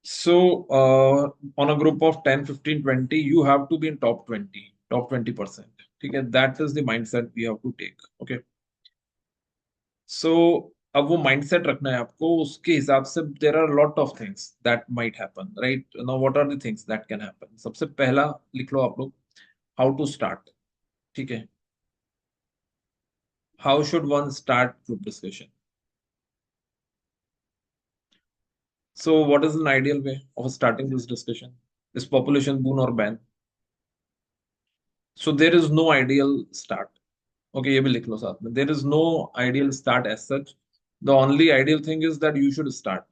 So, on a group of 10, 15, 20, you have to be in top 20, top 20%. ठीक है, that is the mindset we have to take. Okay. So, अब वो mindset रखना है आपको, उसके हिसाब से there are a lot of things that might happen, right? Now, what are the things that can happen? सबसे पहला लिख लो आप लोग, how to start. ठीक है, how should one start group discussion? So, what is an ideal way of starting this discussion? Is population boon or ban? So, there is no ideal start. Okay, ये भी लिख लो साथ में, there is no ideal start as such, the only ideal thing is that you should start.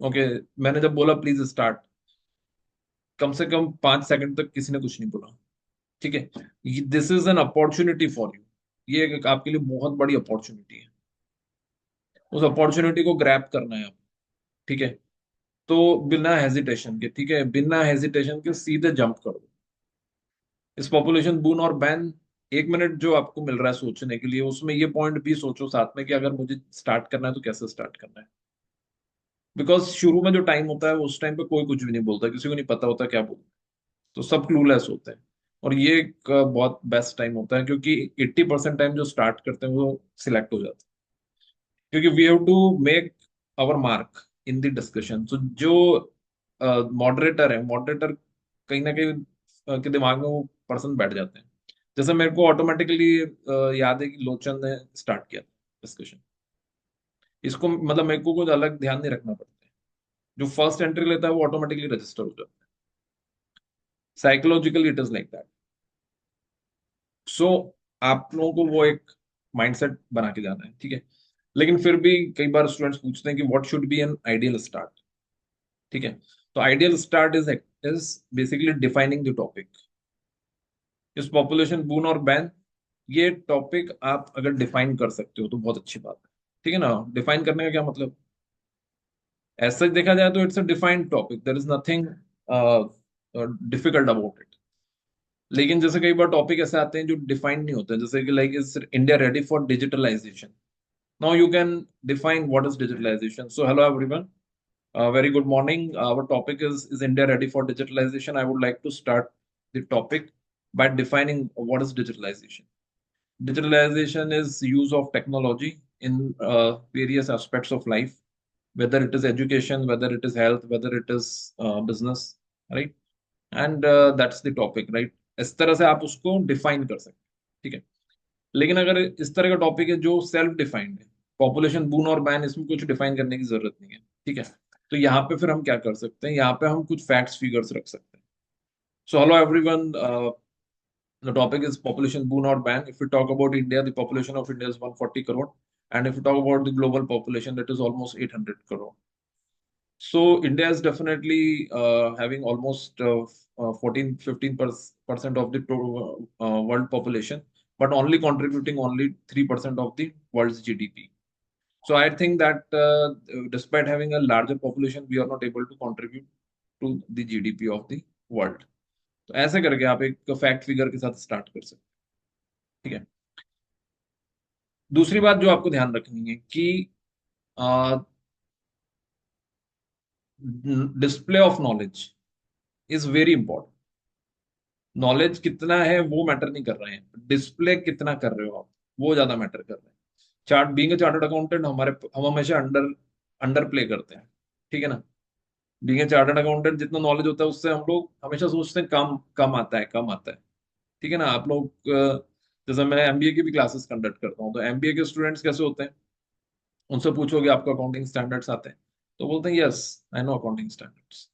Okay, मैंने जब बोला please start, कम से कम 5 सेकंड तक किसी ने कुछ नहीं बोला. ठीक है, this is an opportunity for you. ये आपके लिए बहुत बड़ी अपॉर्चुनिटी है. उस अपॉर्चुनिटी को ग्रैब करना है आप. ठीक है, तो बिना हेजिटेशन के, ठीक है, बिना हेजिटेशन के सीधे जंप कर दो. इस पॉपुलेशन बून और बैन, 1 मिनट जो आपको मिल रहा है सोचने के लिए, उसमें ये पॉइंट भी सोचो साथ में कि अगर मुझे स्टार्ट करना है तो कैसे स्टार्ट करना है. बिकॉज शुरू में जो टाइम होता है उस टाइम पे कोई कुछ भी नहीं बोलता, किसी को नहीं पता होता क्या बोलना. तो सब क्लूलेस होते हैं. और ये एक बहुत बेस्ट टाइम होता है, क्योंकि 80% टाइम जो स्टार्ट करते हैं वो सिलेक्ट हो जाते हैं. क्योंकि we have to make our mark in the discussion. तो जो मॉडरेटर है, मॉडरेटर कहीं ना कहीं के दिमाग में वो पर्सन बैठ जाते हैं. जैसे मेरे को ऑटोमेटिकली याद है कि लोचन ने स्टार्ट किया डिस्कशन. इसको मतलब मेरे को कुछ अलग ध्यान नहीं रखना पड़ता है. जो फर्स्ट एंट्री लेता है वो ऑटोमेटिकली रजिस्टर हो जाता है. Psychologically it is like that. So आप लोगों को वो एक माइंडसेट बना के जाना है. ठीक है, लेकिन फिर भी कई बार स्टूडेंट्स पूछते हैं कि what should be an ideal start. ठीक है, तो ideal start is basically defining the topic. इस पॉपुलेशन बून और बैन, ये टॉपिक आप अगर डिफाइन कर सकते हो तो बहुत अच्छी बात है. ठीक है ना, डिफाइन करने का क्या मतलब, ऐसा देखा जाए तो it's a defined topic, there is nothing difficult about it. लेकिन जैसे कई बार टॉपिक ऐसे आते हैं जो डिफाइंड नहीं होते हैं, जैसे कि like is India ready for digitalisation. Now you can define what is digitalisation. So hello everyone, very good morning. Our topic is India ready for digitalization? I would like to start the topic by defining what is digitalization. Digitalization is use of technology in various aspects of life, whether it is education, whether it is health, whether it is business, right? And that's the topic, right? इस तरह से आप उसको define कर सकते हैं. ठीक है, लेकिन अगर इस तरह का टॉपिक है जो सेल्फ डिफाइंड है, पॉपुलेशन बून और बैन, इसमें कुछ डिफाइन करने की जरूरत नहीं है. ठीक है, तो यहाँ पे फिर हम क्या कर सकते हैं, यहाँ पे हम कुछ फैक्ट्स फिगर्स रख सकते हैं. सो hello everyone, the topic is population boon or ban. If we talk about India, the population of India is 140 crore, and if we talk about the global population, that is almost 800 crore. So India is definitely having almost 14, 15% of the world population, but only contributing only 3% of the world's GDP. So I think that despite having a larger population, we are not able to contribute to the GDP of the world. तो ऐसे करके आप एक fact figure के साथ start कर सकते हैं. ठीक है, दूसरी बात जो आपको ध्यान रखनी है कि display of knowledge is very important. Knowledge कितना है वो मैटर नहीं कर रहे हैं, डिस्प्ले कितना कर रहे हो आप, वो ज्यादा मैटर कर रहे हैं. Chart being a chartered accountant, हम हमेशा अंडर अंडर प्ले करते हैं. ठीक है ना, बीइंग अ चार्टर्ड अकाउंटेंट जितना नॉलेज होता है उससे हम लोग हमेशा सोचते हैं कम कम आता है, कम आता है. ठीक है ना, आप लोग जैसे मैं एमबीए की भी क्लासेस कंडक्ट करता हूँ, तो एमबीए के स्टूडेंट्स कैसे होते हैं, उनसे पूछोगे आपको अकाउंटिंग स्टैंडर्ड्स आते हैं, तो बोलते हैं yes I know accounting standards.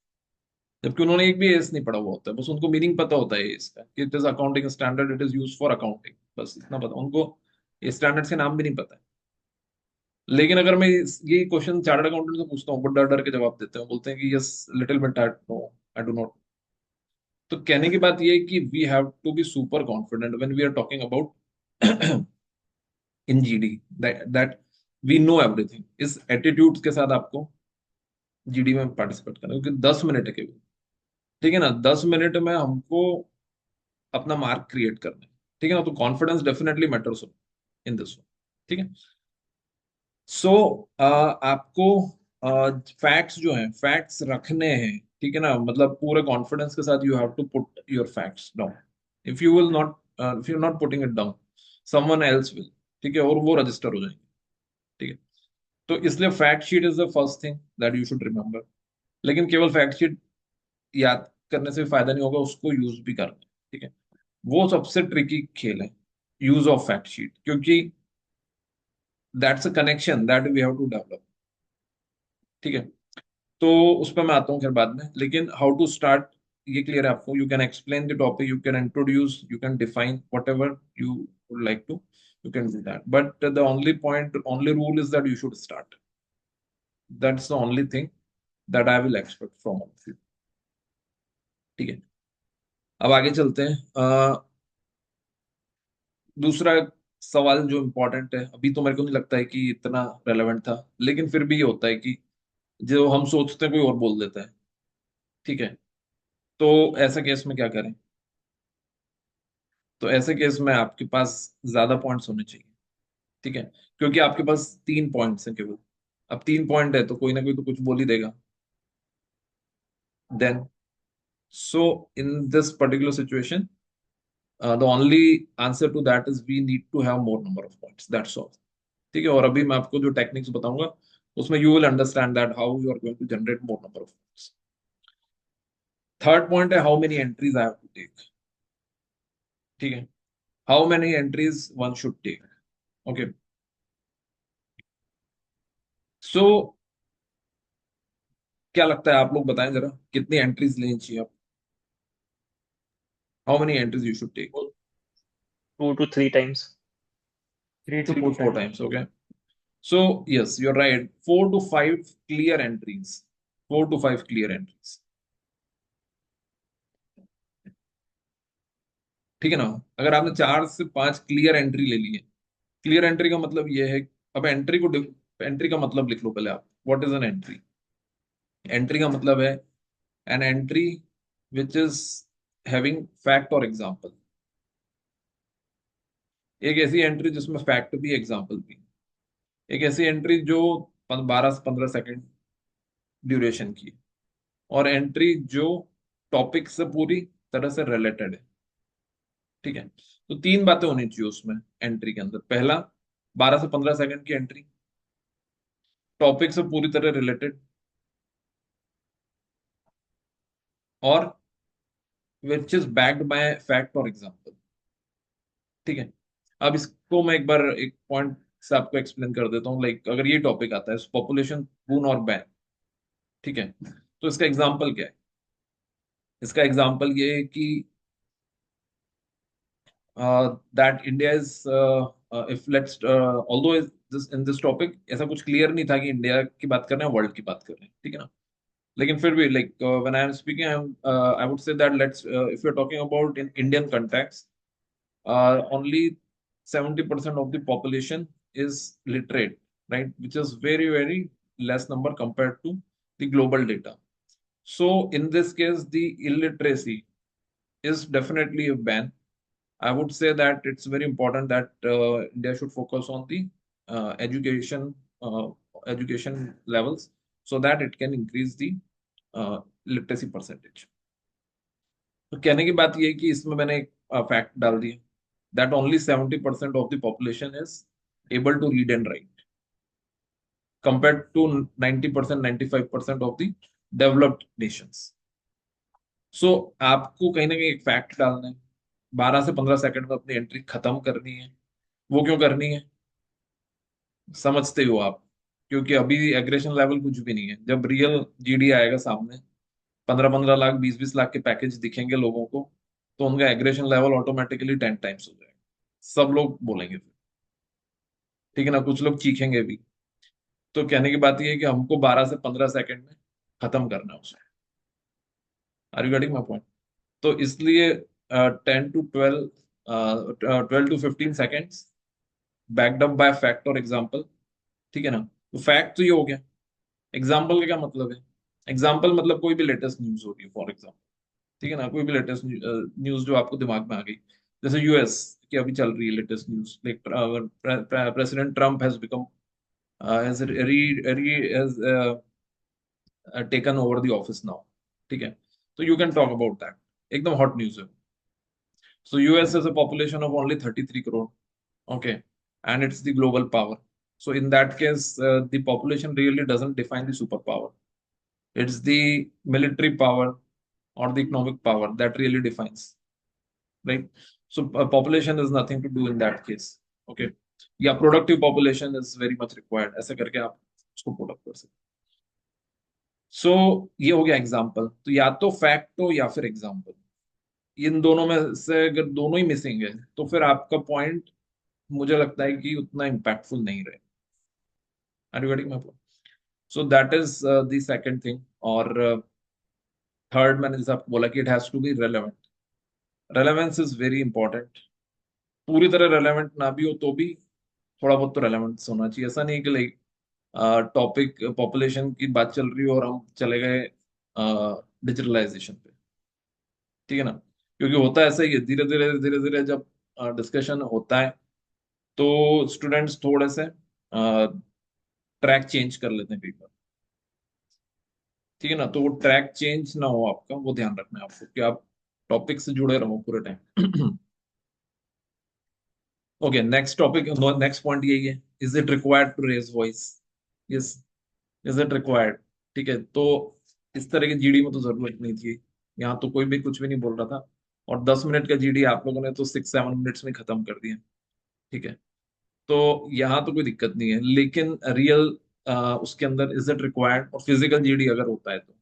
जबकि उन्होंने एक भी एस नहीं पढ़ा हुआ होता है, बस उनको मीनिंग पता होता है एस का, कि it is accounting standard, it is use for accounting, बस इतना पता उनको. ये स्टैंडर्ड्स के नाम भी नहीं पता है. लेकिन अगर मैं ये क्वेश्चन चार्टर्ड अकाउंटेंट से पूछता हूँ, बट डर डर के जवाब देते हैं, बोलते हैं कि yes little bit I know, I do not. तो कहने की बात ये है कि we have to be super confident when we are talking about in GD, that we know everything. इस एटीट्यूड के साथ आपको जीडी में पार्टिसिपेट करना है, क्योंकि 10 मिनट है केवल. ठीक है ना, 10 मिनट में हमको अपना मार्क क्रिएट करना है. ठीक है ना, तो confidence definitely matters in this. ठीक है, सो आपको फैक्ट्स जो हैं, फैक्ट्स रखने हैं, ठीक है ना, मतलब पूरे कॉन्फिडेंस के साथ you have to put your facts down. If you will not, if you not putting it down, someone else will, ठीक है, और वो रजिस्टर हो जाएंगे, ठीक है। तो इसलिए fact sheet is the first thing that you should remember. लेकिन केवल फैक्ट शीट याद करने से फायदा नहीं होगा, उसको यूज भी करना है, ठीक है। वो सबसे ट्रिकी खेल है, यूज ऑफ फैक्ट शीट, क्योंकि that's a connection that we have to develop, ठीक है। तो उस पर मैं आता हूँ फिर बाद में, लेकिन हाउ टू स्टार्ट ये क्लियर है आपको। You can explain the topic, you can introduce, you can define whatever you would like to, you can do that, but the only point, only rule is that you should start. That's the only thing that I will expect from of you, ठीक है। अब आगे चलते हैं। दूसरा सवाल जो important है, अभी तो मेरे को नहीं लगता है कि इतना रेलेवेंट था, लेकिन फिर भी ये होता है कि जो हम सोचते हैं कोई और बोल देता है, ठीक है। तो ऐसे केस में क्या करें? तो ऐसे केस में आपके पास ज्यादा पॉइंट्स होने चाहिए, ठीक है, क्योंकि आपके पास 3 पॉइंट्स हैं केवल। अब 3 पॉइंट है तो कोई ना कोई तो कुछ बोल ही देगा। Then, so in this particular situation, the only answer to that is we need to have more number of points, that's all, ठीक है। और अभी मैं आपको जो टेक्निक्स बताऊंगा उसमें you will understand that how you are going to generate more number of points. Third point है how many entries I have to take, ठीक है। How many entries one should take, okay. So क्या लगता है, आप लोग बताएं जरा, कितनी एंट्रीज लेनी चाहिए आप? How many entries you should take? 2 to 3 times. 3 to 4 times, okay. So yes, you're right, 4 to 5 clear entries, 4 to 5 clear entries, ठीक है ना। अगर आपने 4 से 5 क्लियर एंट्री ले ली है, क्लियर एंट्री का मतलब ये है, अब एंट्री को, एंट्री का मतलब लिख लो पहले आप, what is an entry? Entry का मतलब है an entry which is having fact और एग्जाम्पल। एक ऐसी एंट्री जिसमें फैक्ट भी एग्जाम्पल भी। एक ऐसी एंट्री जो 12 से 15 सेकंड ड्यूरेशन की है। और एंट्री जो टॉपिक से पूरी तरह से रिलेटेड है, ठीक है। तो 3 बातें होनी चाहिए उसमें एंट्री के अंदर। पहला, 12 से 15 सेकंड की एंट्री, टॉपिक से पूरी तरह रिलेटेड, और which is backed by fact और एग्जाम्पल, ठीक है। अब इसको मैं एक बार एक पॉइंट से आपको एक्सप्लेन कर देता हूँ। लाइक अगर ये टॉपिक आता है पॉपुलेशन बून और बैन, ठीक है, तो इसका एग्जाम्पल क्या है? इसका एग्जाम्पल ये है कि that India is, if let's, although this in this topic ऐसा कुछ क्लियर नहीं था कि इंडिया की बात कर रहे हैं वर्ल्ड की बात कर रहे हैं, ठीक है ना। लेकिन फिर भी like when I am speaking, I would say that let's, if you are talking about in Indian context, only 70% of the population is literate, right? Which is very, very less number compared to the global data. So in this case, the illiteracy is definitely a ban. I would say that it's very important that India should focus on the education, education levels, so that it can increase the literacy percentage. तो कहने की बात ये है कि इसमें मैंने एक फैक्ट डाल दिया that only 70% of the population is able to read and write, compare to 90%, 95% of the developed nations. So आपको कहीं ना कहीं एक फैक्ट डालना है, 12 से 15 सेकंड में अपनी एंट्री खत्म करनी है। वो क्यों करनी है, समझते हो आप? क्योंकि अभी एग्रेशन लेवल कुछ भी नहीं है। जब रियल जीडी आएगा सामने, 15-15 लाख, 20-20 लाख के पैकेज दिखेंगे लोगों को, तो उनका एग्रेशन लेवल ऑटोमेटिकली 10 टाइम्स हो जाएगा। सब लोग बोलेंगे फिर, ठीक है ना, कुछ लोग चीखेंगे भी। तो कहने की बात ये है कि हमको 12 से 15 सेकंड में खत्म करना है उसको। Are you getting my point? तो इसलिए 10 to 12, 12 to 15 seconds, backed up by fact और एग्जाम्पल, ठीक है ना। तो फैक्ट तो ये हो गया, एग्जाम्पल का क्या मतलब है? एग्जाम्पल मतलब कोई भी लेटेस्ट न्यूज होगी फॉर एग्जाम्पल, ठीक है ना, कोई भी लेटेस्ट न्यूज जो आपको दिमाग में आ गई। जैसे यूएस की अभी चल रही है latest news, like president Trump has become, has re, re, has taken over the office now, ठीक है, तो you can talk about that, एकदम हॉट न्यूज है। So US has a population of only 33 crore, okay, and it's the global power. So in that case, the population really doesn't define the superpower. It's the military power or the economic power that really defines, right? So population is nothing to do in that case, okay. Yeah, productive population is very much required, ऐसे करके आप उसको put up कर सकते। सो ये हो गया example, तो या तो फैक्ट हो या फिर एग्जाम्पल, इन दोनों में से अगर दोनों ही मिसिंग है तो फिर आपका पॉइंट मुझे लगता है कि उतना इम्पैक्टफुल नहीं रहे। Are you getting my point? So that is the second thing. और थर्ड, मैंने जैसे आपको बोला कि it has to be relevant. Relevance is very important. पूरी तरह रेलेवेंट ना भी हो तो भी थोड़ा बहुत तो रेलेवेंस होना चाहिए। ऐसा नहीं कि लाइक टॉपिक पॉपुलेशन की बात चल रही हो और हम चले गए डिजिटलाइजेशन पे, ठीक है ना। क्योंकि होता ऐसा ही है, धीरे धीरे जब डिस्कशन होता है तो स्टूडेंट्स थोड़े से ट्रैक चेंज कर लेते हैं कई बार, ठीक है ना। तो वो ट्रैक चेंज ना हो आपका, वो ध्यान रखना है आपको कि आप टॉपिक से जुड़े रहो पूरे time. Okay, next topic, next point यही है, is it required to raise voice? Yes, is it required, ठीक है। तो इस तरह की जीडी में तो जरूरत नहीं थी, यहाँ तो कोई भी कुछ भी नहीं बोल रहा था, और 10 मिनट का जीडी आप लोगों ने तो 6-7 मिनट्स में खत्म कर दिया, ठीक है। तो यहाँ तो कोई दिक्कत नहीं है, लेकिन रियल उसके अंदर इज इट रिक्वायर्ड और फिजिकल जीडी अगर होता है तो,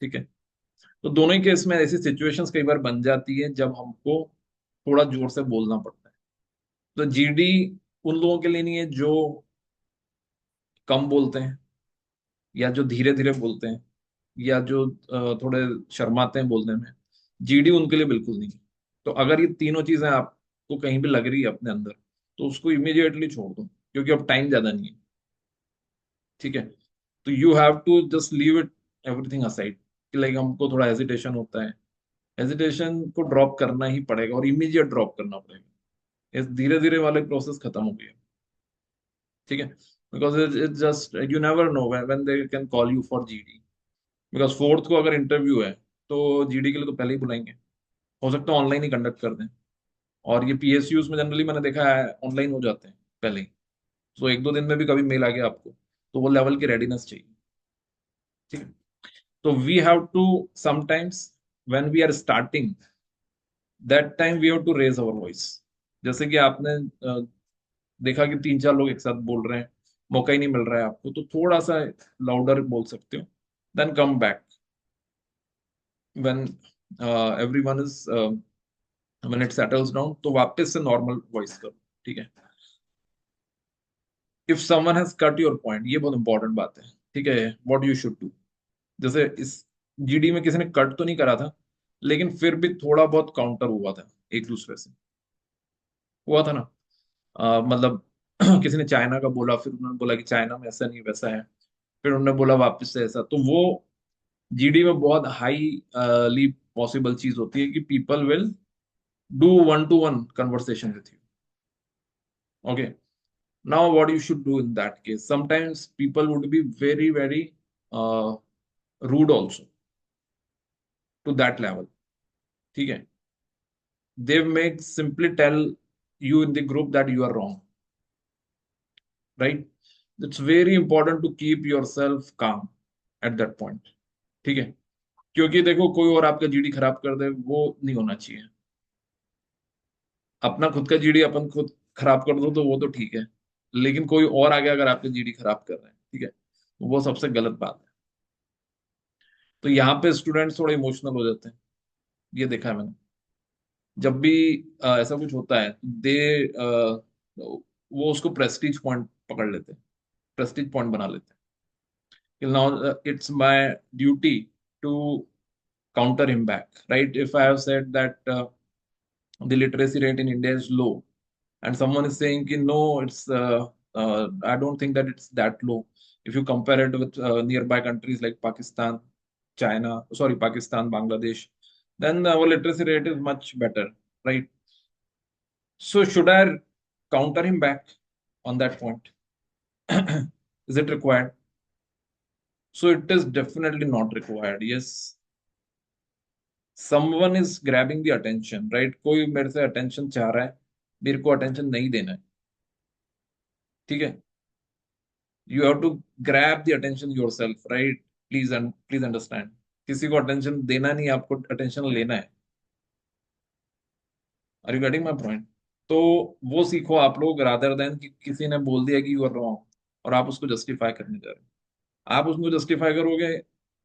ठीक है। तो दोनों ही केस में ऐसी सिचुएशंस कई बार बन जाती है जब हमको थोड़ा जोर से बोलना पड़ता है। तो जीडी उन लोगों के लिए नहीं है जो कम बोलते हैं, या जो धीरे धीरे बोलते हैं, या जो थोड़े शर्माते हैं बोलने में। जीडी उनके लिए बिल्कुल नहीं है। तो अगर ये तीनों चीजें आपको कहीं भी लग रही है अपने अंदर, तो उसको इमीडिएटली छोड़ दो, क्योंकि अब टाइम ज्यादा नहीं है, ठीक है। तो you have to just leave it everything aside, कि लाइक हमको थोड़ा हेजिटेशन होता है, हेजिटेशन को ड्रॉप करना ही पड़ेगा और इमीडिएट ड्रॉप करना पड़ेगा। इस धीरे धीरे वाले प्रोसेस खत्म हो गया, ठीक है। Because it just you never know when they can call you for GD. Because fourth को अगर इंटरव्यू है तो जीडी के लिए तो पहले ही बुलाएंगे, हो सकता है ऑनलाइन ही कंडक्ट कर दें। और ये पीएसयूज में जनरली मैंने देखा है ऑनलाइन हो जाते हैं पहले ही। तो 1-2 दिन में भी कभी मेल आ गया आपको, तो वो लेवल की रेडीनेस चाहिए, ठीक है। तो we have to sometimes when we are starting, that time we have to raise our voice. जैसे कि आपने देखा कि 3-4 लोग एक साथ बोल रहे हैं, मौका ही नहीं मिल रहा है आपको, तो थोड़ा सा लाउडर बोल सकते हो। Then come back when everyone is, when it settles down, तो वापस से नॉर्मल वॉइस करो, ठीक है। If someone has cut your point, ये बहुत इंपॉर्टेंट बात है, ठीक है, व्हाट यू शुड डू। जैसे इस जीडी में किसी ने कट तो नहीं करा था, लेकिन फिर भी थोड़ा बहुत काउंटर हुआ था, एक दूसरे से हुआ था ना। मतलब किसी ने चाइना का बोला, फिर उन्होंने बोला कि चाइना में ऐसा नहीं वैसा है, फिर उन्होंने बोला वापस से ऐसा। तो वो जीडी में बहुत हाई ली पॉसिबल चीज होती है कि people will do one to one conversation with you, okay. Now what you should do in that case, sometimes people would be very very rude also to that level, ठीक है। they may simply tell you in the group that you are wrong, right? It's very important to keep yourself calm at that point, ठीक है। क्योंकि देखो, कोई और आपका GD खराब कर दे वो नहीं होना चाहिए। अपना खुद का जीडी अपन खुद खराब कर दो तो वो तो ठीक है, लेकिन कोई और आगे अगर आपका जीडी खराब कर रहे हैं, ठीक है, तो वो सबसे गलत बात है। तो यहाँ पे स्टूडेंट्स थोड़े इमोशनल हो जाते हैं, ये देखा है मैंने। जब भी ऐसा कुछ होता है, दे वो उसको प्रेस्टीज पॉइंट पकड़ लेते हैं, प्रेस्टीज पॉइंट बना लेते हैं कि now it's my duty to counter him back, right? If I have said that the literacy rate in India is low, and someone is saying कि no, it's I don't think that it's that low if you compare it with nearby countries like Pakistan, China, sorry, Pakistan, Bangladesh, then our literacy rate is much better, right? So should I counter him back on that point? Is it required? So it is definitely not required. Yes, someone is grabbing the attention, right? कोई मेरे से attention चाह रहा है, मेरे को attention नहीं देना है, ठीक है? You have to grab the attention yourself, right? Please and please understand. किसी को attention देना नहीं, आपको attention लेना है. Are you getting my point? तो वो सीखो आप लोग, rather than कि किसी ने बोल दिया कि you are wrong और आप उसको justify करने जा रहे हो. आप उसको justify करोगे,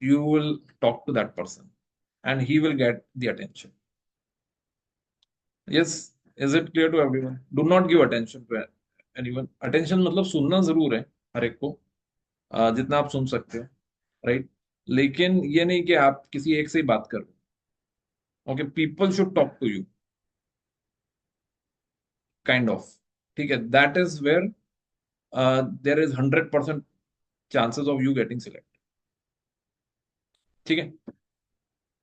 you will talk to that person and he will get the attention. Yes, is it clear to everyone? Do not give attention to anyone. Attention मतलब सुनना जरूर है हर एक को, जितना आप सुन सकते हो, राइट? लेकिन ये नहीं कि आप किसी एक से ही बात करो. Okay, people should talk to you, kind of. ठीक है, that is where there is 100% chances of you getting select. ठीक है.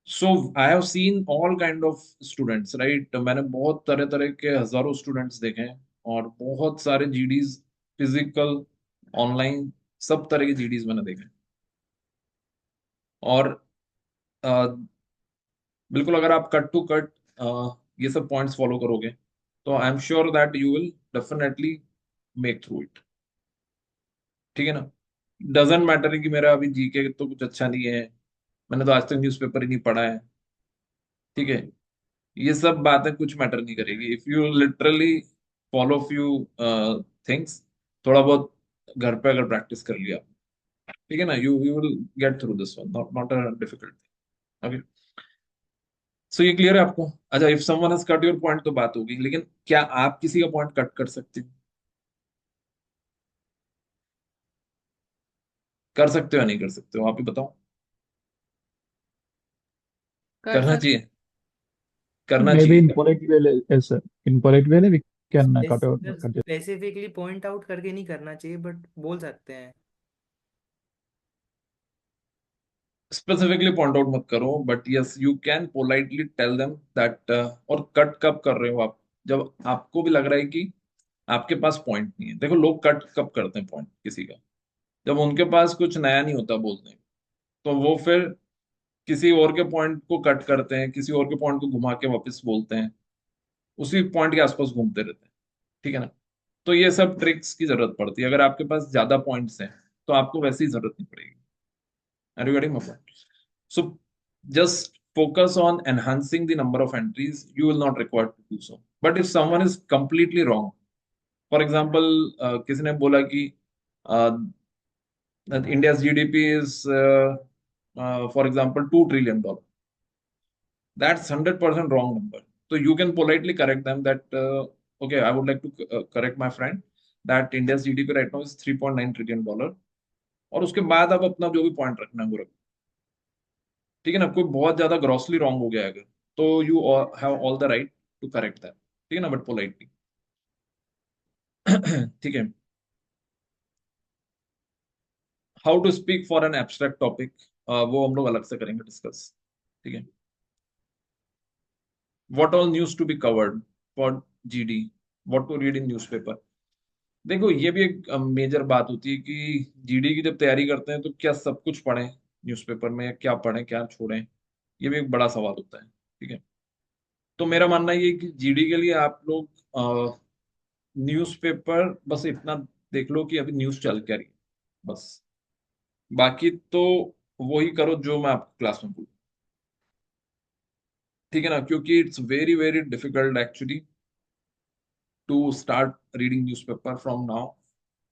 So I have seen all kind of students, right? मैंने बहुत तरह तरह के हजारों स्टूडेंट्स देखे हैं और बहुत सारे जीडीज, फिजिकल, ऑनलाइन, सब तरह के जीडीज मैंने देखे हैं. और अ, बिल्कुल अगर आप कट टू कट ये सब पॉइंट्स फॉलो करोगे तो I am sure that you will definitely make through it. ठीक है ना? डजेंट मैटर कि मेरा अभी जीके तो कुछ अच्छा नहीं है, मैंने तो आज तक न्यूज़पेपर ही नहीं पढ़ा है. ठीक है, ये सब बातें कुछ मैटर नहीं करेगी if you literally follow few things. थोड़ा बहुत घर पे अगर प्रैक्टिस कर लिया, ठीक है ना, you you will get through this one, not not a difficult. Okay, so ये क्लियर है आपको? अच्छा, if someone has cut your point तो बात होगी, लेकिन क्या आप किसी का पॉइंट कट कर सकते हो? कर सकते हो या नहीं कर सकते हो, आप ही बताओ. कर करना सकते। चाहिए, करना Maybe चाहिए in क्या? polite way, yes, sir. In polite way, we can cut out. Cut it. Specifically point out करके नहीं करना चाहिए, बट बोल सकते हैं। स्पेसिफिकली पॉइंट आउट मत करो, but yes you can politely tell them that. और कट कब कर रहे हो आप? जब आपको भी लग रहा है कि आपके पास पॉइंट नहीं है. देखो, लोग कट कब करते हैं पॉइंट किसी का? जब उनके पास कुछ नया नहीं होता बोलने को, तो वो फिर किसी और के पॉइंट को कट करते हैं, किसी और के पॉइंट को घुमा के वापस बोलते हैं, उसी पॉइंट के आसपास घूमते रहते हैं. ठीक है ना? तो ये सब ट्रिक्स की जरूरत पड़ती है. अगर आपके पास ज्यादा पॉइंट्स हैं तो आपको वैसी ही जरूरत नहीं पड़ेगी. Are you getting my point? So just focus on enhancing the number of entries. You will not require to do so. But if someone is completely wrong, for example, किसी ने बोला कि uh, that India's GDP is for example $2 trillion. That's 100% wrong number. So you can politely correct them that okay, I would like to correct my friend that India's GDP right now is $3.9 trillion. और उसके बाद आप अपना जो भी point रखना है वो रखो. ठीक है ना? कोई बहुत ज्यादा ग्रॉसली रॉन्ग हो गया है अगर, तो you have all the right to correct that. ठीक है ना? But politely. ठीक है. How to speak for an abstract topic, वो हम लोग अलग से करेंगे डिस्कस. ठीक है. What all news to be covered for GD, what to read in newspaper. देखो, ये भी एक मेजर बात होती है कि जीडी की जब तैयारी करते हैं तो क्या सब कुछ पढ़ें न्यूज़पेपर में, या क्या पढ़ें क्या छोड़ें, ये भी एक बड़ा सवाल होता है. ठीक है. तो मेरा मानना ये है कि जीडी के लिए आप लोग न्यूज़पेपर बस इतना देख लो कि अभी न्यूज़ चल क्या रही है, बस. बाकी तो वही करो जो मैं आपको क्लास में बोलूँ. ठीक है ना? क्योंकि it's very very difficult actually to start reading newspaper from now,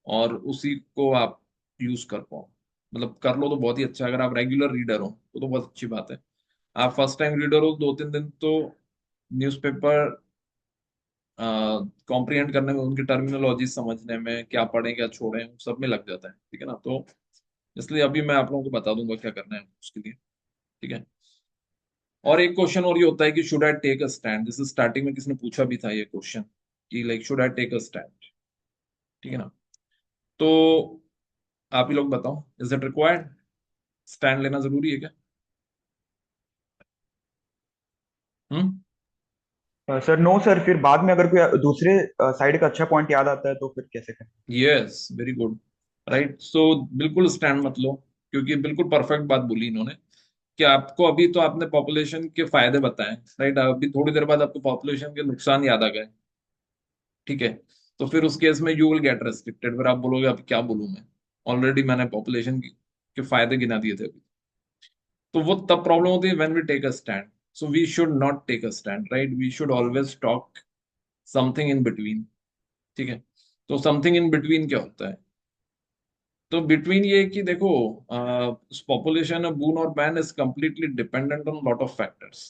और उसी को आप यूज कर पाओ. मतलब कर लो तो बहुत ही अच्छा है. अगर आप रेगुलर रीडर हो तो बहुत अच्छी बात है. आप फर्स्ट टाइम रीडर हो, 2-3 दिन तो न्यूज़पेपर कॉम्प्रिहेंड करने में, उनकी टर्मिनोलॉजी समझने में, क्या पढ़ें क्या छोड़ें, सब में लग जाता है. ठीक है ना? तो इसलिए अभी मैं आप लोगों को बता दूंगा क्या करना है उसके लिए. ठीक है. और एक क्वेश्चन और ये होता है कि should I take a stand. जैसे स्टार्टिंग में किसी ने पूछा भी था ये क्वेश्चन कि like should I take a stand. ठीक है ना? तो आप ही लोग बताओ, इज इट रिक्वायर्ड? स्टैंड लेना जरूरी है क्या? हम्म. सर नो सर, फिर बाद में अगर कोई दूसरे साइड का अच्छा पॉइंट याद आता है तो फिर कैसे करें? Yes, very good. राइट. सो बिल्कुल स्टैंड मत लो, क्योंकि बिल्कुल परफेक्ट बात बोली इन्होंने कि आपको अभी तो आपने पॉपुलेशन के फायदे बताए, राइट, अभी थोड़ी देर बाद आपको पॉपुलेशन के नुकसान याद आ गए, ठीक है, तो फिर उस केस में यू विल गेट रेस्ट्रिक्टेड, फिर आप बोलोगे अब क्या बोलूं मैं, ऑलरेडी मैंने पॉपुलेशन के फायदे गिना दिए थे अभी। तो वो तब प्रॉब्लम होती है when we take a stand, so we should not take a stand, right, we should always talk something in between, ठीक है। तो समथिंग इन बिटवीन क्या होता है? तो बिटवीन ये कि देखो, population of boon or ban is completely dependent on lot of factors,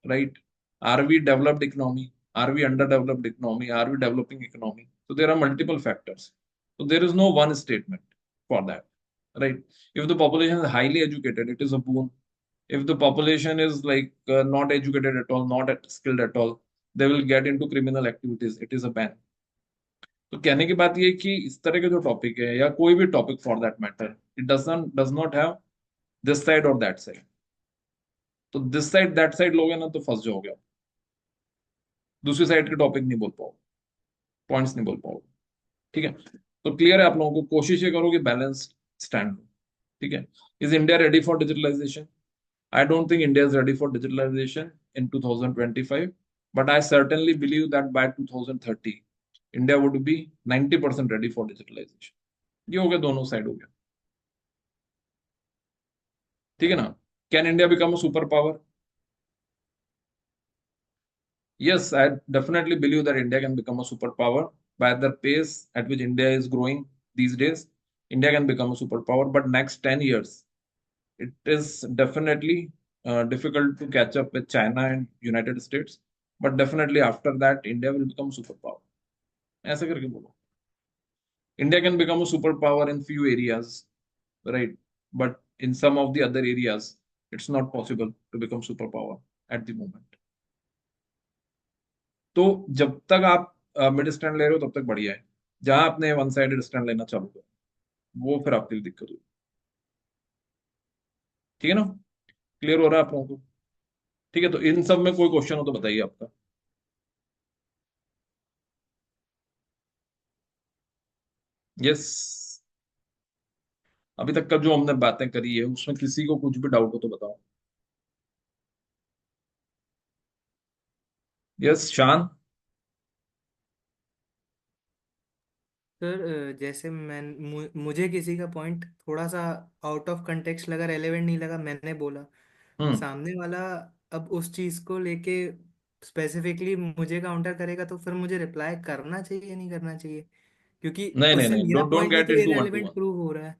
right? Are we developed economy? Are we underdeveloped economy? Are we developing economy? So there are multiple factors. So there is no one statement for that, right? If the population is highly educated, it is a boon. If the population is like not educated at all, not skilled at all, they will get into criminal activities. It is a ban. तो कहने की बात ये है कि इस तरह के जो टॉपिक है या कोई भी topic for that matter, it does not have this side और दैट साइड। तो दिस साइड दैट साइड लोगे ना तो फंस जाओगे आप, दूसरी साइड के टॉपिक नहीं बोल पाओगे, पॉइंट्स नहीं बोल पाओगे, ठीक है। तो क्लियर है आप लोगों को, कोशिश ये करो कि बैलेंस स्टैंड हो, ठीक है। Is India ready for digitalization? I don't think India is ready for digitalization in 2025, but I certainly believe that by 2030 India would be 90% ready for digitalization. ये हो गया, दोनों साइड हो गया, ठीक है ना। Can India become a super power? Yes, I definitely believe that India can become a superpower by the pace at which India is growing these days. India can become a superpower, but next 10 years, it is definitely difficult to catch up with China and United States. But definitely after that, India will become superpower. ऐसा करके बोलो, India can become a superpower in few areas, right? But in some of the other areas, it's not possible to become superpower at the moment. तो जब तक आप mid stand ले रहे हो तब तक बढ़िया है, जहां आपने वन साइडेड स्टैंड लेना चालू करो वो फिर आपके लिए दिक्कत होगी, ठीक है ना। क्लियर हो रहा है आप लोगों को? ठीक है, तो इन सब में कोई क्वेश्चन हो तो बताइए आपका। यस, अभी तक का जो हमने बातें करी है उसमें किसी को कुछ भी डाउट हो तो बताओ। यस, शान। सर जैसे मुझे किसी का पॉइंट थोड़ा सा आउट ऑफ कंटेक्स्ट लगा, रेलेवेंट नहीं लगा, मैंने बोला, हम्म। सामने वाला अब उस चीज को लेके स्पेसिफिकली मुझे काउंटर करेगा, तो फिर मुझे रिप्लाई करना चाहिए नहीं करना चाहिए? क्योंकि नहीं नहीं उससे नहीं, मेरा डोंट पॉइंट भी गेट तो into one two irrelevant one. Prove हो रहा है।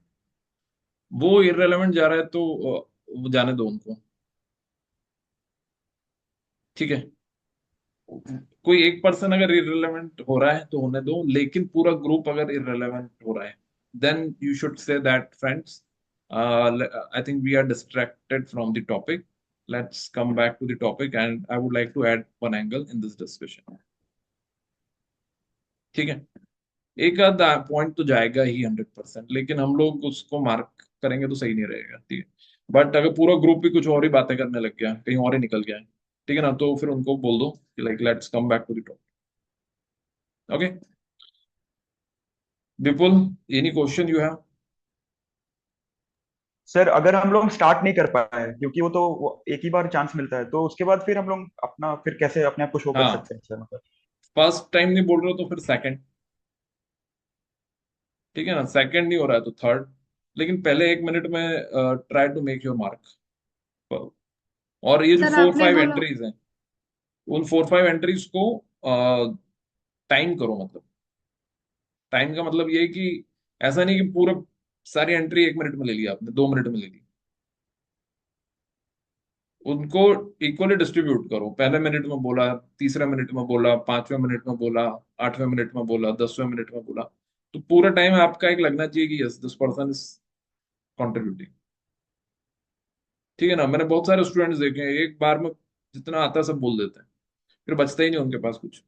वो इररेलेवेंट जा रहा है तो वो जाने दो उनको, ठीक है। कोई एक पर्सन अगर इररिलेवेंट हो रहा है तो होने दो, लेकिन पूरा ग्रुप अगर इररिलेवेंट हो रहा है then you should say that friends, I think we are distracted from the topic, let's come back to the topic and I would like to add one angle in this discussion, ठीक है। एक आध point तो जाएगा ही 100%, लेकिन हम लोग उसको मार्क करेंगे तो सही नहीं रहेगा, ठीक है। बट अगर पूरा ग्रुप भी कुछ और ही बातें करने लग गया, कहीं और ही निकल गया है, ठीक है ना, तो फिर उनको बोल दो कि like let's come back to the topic, okay. Vipul, any question you have? Sir अगर हम लोग स्टार्ट नहीं कर पाए, क्योंकि वो एक ही बार चांस मिलता है, तो उसके बाद फिर हम लोग अपना फिर कैसे अपने आप को शो कर हाँ, सकते हैं सर, मतलब। फर्स्ट टाइम नहीं बोल रहे हो तो फिर सेकंड, ठीक है ना, सेकंड नहीं हो रहा है तो थर्ड, लेकिन पहले 1 मिनट में try to make your mark. और ये जो सर फोर आपने फाइव बोला। एंट्रीज हैं, उन 4-5 एंट्रीज को टाइम करो, मतलब टाइम का मतलब ये है कि ऐसा नहीं कि पूरा सारी एंट्री 1 मिनट में ले लिया आपने, 2 मिनट में ले ली, उनको इक्वली डिस्ट्रीब्यूट करो, पहले मिनट में बोला, तीसरे मिनट में बोला, 5वें मिनट में बोला, 8वें मिनट में बोला, 10वें मिनट में बोला, तो पूरा टाइम आपका एक लगना चाहिए कि yes this person is contributing, ठीक है ना। मैंने बहुत सारे स्टूडेंट्स देखे हैं, एक बार में जितना आता है सब बोल देते हैं, फिर बचता ही नहीं उनके पास कुछ।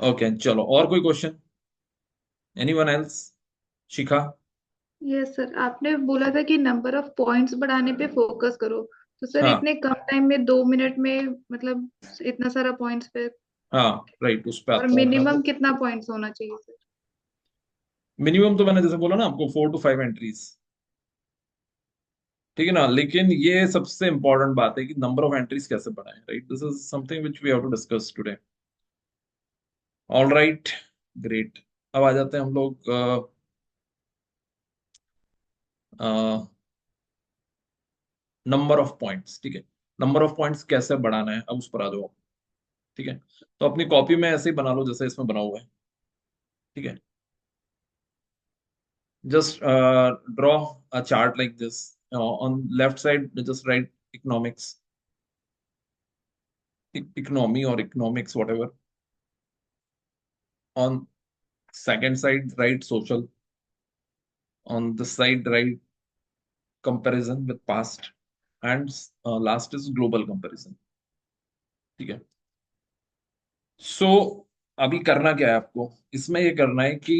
ओके, चलो और कोई क्वेश्चन, एनीवन एल्स? शिखा। यस सर, आपने बोला था कि नंबर ऑफ पॉइंट्स बढ़ाने पे फोकस करो। तो सर हाँ इतने कम टाइम में 2 मिनट में मतलब इतना सारा पॉइंट्स पे, हाँ, राइट, उस पे और आता हूँ मैं। मिनिमम कितना पॉइंट्स होना चाहिए सर? मिनिमम तो मैंने जैसे बोला ना आपको 4 to 5 एंट्रीज, ठीक है ना। लेकिन ये सबसे इंपॉर्टेंट बात है कि नंबर ऑफ एंट्रीज कैसे बढ़ाएं, right. This is something which we have to discuss today. All right, great. अब आ जाते हैं हम लोग नंबर ऑफ पॉइंट्स, ठीक है। नंबर ऑफ पॉइंट्स कैसे बढ़ाना है, अब उस पर आ जाओ, ठीक है। तो अपनी कॉपी में ऐसे ही बना लो जैसे इसमें बना हुआ है, ठीक है। Just draw a chart like this. On left side, just write economics, economy or economics, whatever. On second side, write social. On this side, write comparison with past. And last is global comparison. ठीक है। सो अभी करना क्या है आपको इसमें, ये करना है कि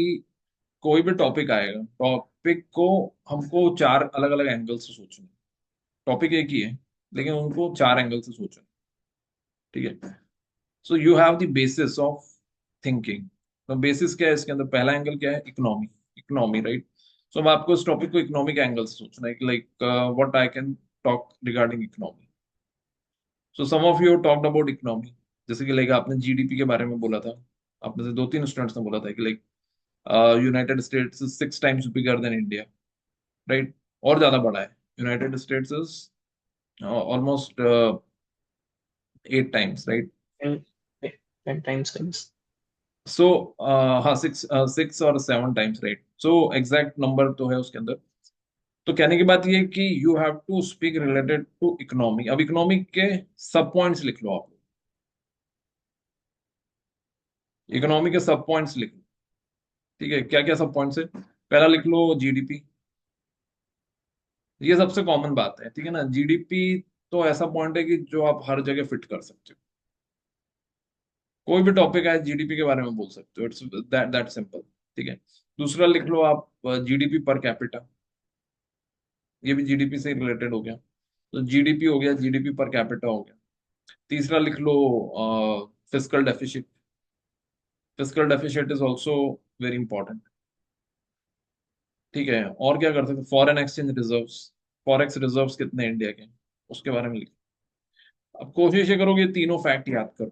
कोई भी टॉपिक आएगा, टॉपिक को हमको 4 अलग अलग एंगल से सोचना है। टॉपिक एक ही है लेकिन उनको 4 एंगल से सोचना है, ठीक है। So you have the basis of thinking. तो बेसिस क्या है इसके अंदर, पहला एंगल क्या है, इकोनॉमी। Economy, right. सो अब आपको इस टॉपिक को इकोनॉमिक एंगल से सोचना है कि like what I can talk regarding economy. So some of you talked about economy, जैसे कि लाइक आपने जीडीपी के बारे में बोला था। आपने से 2-3 स्टूडेंट्स ने बोला था कि like United states is 6 times bigger than India, right. और ज्यादा बड़ा है, United states is almost 8 times, right. 10 times, I guess. सो हाँ, 6 or 7 times, right. So exact number तो है उसके अंदर। तो कहने की बात ये है कि you have to speak related to economy. अब इकोनॉमी के सब पॉइंट्स लिख लो आप, इकोनॉमी के सब पॉइंट्स लिख लो, ठीक है। क्या क्या सब पॉइंट्स है, पहला लिख लो जीडीपी। ये सबसे कॉमन बात है, ठीक है ना। जीडीपी तो ऐसा पॉइंट है कि जो आप हर जगह फिट कर सकते हो, कोई भी टॉपिक है जीडीपी के बारे में बोल सकते हो, इट्स दैट दैट सिंपल, ठीक है। दूसरा लिख लो आप जीडीपी पर कैपिटा, ये भी जीडीपी से रिलेटेड हो गया। तो जीडीपी हो गया, जीडीपी पर कैपिटा हो गया। तीसरा लिख लो fiscal deficit. Fiscal deficit is also very important, ठीक है। और क्या कर सकते, foreign exchange reserves, forex reserves कितने हैं इंडिया के, उसके बारे में लिखो। अब कोशिश ये करोगे तीनों फैक्ट याद करो।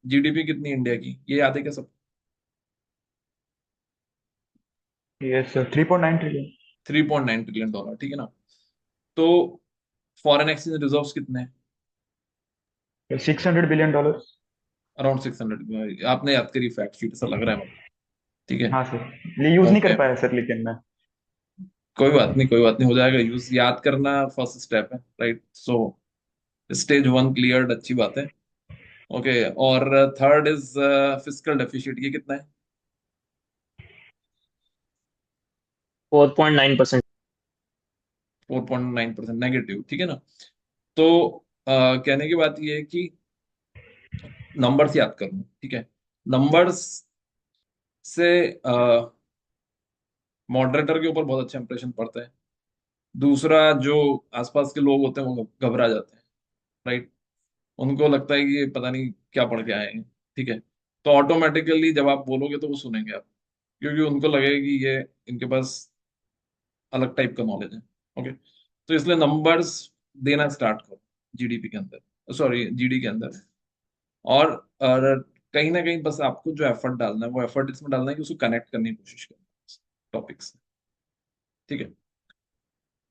जीडीपी कितनी इंडिया की, ये याद है क्या सब? Yes sir, 3.9 trillion. $3.9 ट्रिलियन, ठीक है ना। तो फॉरेन एक्सचेंज रिजर्व्स कितने हैं? $600 बिलियन। अराउंड 600। आपने याद करी फैक्ट शीट, ऐसा लग रहा है मुझे, ठीक है। हाँ सर, ये यूज नहीं कर ओके, पाया सर लेकिन मैं। कोई बात नहीं, कोई बात नहीं, हो जाएगा यूज। याद करना फर्स्ट स्टेप है, राइट। सो स्टेज 1 क्लियर्ड, अच्छी बात है। ओके, और थर्ड इज फिस्कल डेफिसिट, ये कितना है? 4.9%. 4.9% नेगेटिव, ठीक है ना। तो कहने की बात ये है कि नंबर्स याद करना, ठीक है। नंबर्स से मॉडरेटर के ऊपर बहुत अच्छा इंप्रेशन पड़ता है। दूसरा, जो आसपास के लोग होते हैं वो घबरा जाते हैं, राइट। उनको लगता है कि ये पता नहीं क्या पढ़ के आए हैं, ठीक है। तो ऑटोमेटिकली जब आप बोलोगे तो वो सुनेंगे आप, क्योंकि उनको लगेगा कि ये इनके पास अलग टाइप का नॉलेज है, ओके। तो इसलिए नंबर्स देना स्टार्ट करो जीडीपी के अंदर, सॉरी जीडी के अंदर। और कहीं ना कहीं बस आपको जो एफर्ट डालना है वो एफर्ट इसमें डालना है कि उसको कनेक्ट करने की कोशिश करना टॉपिक से, ठीक है।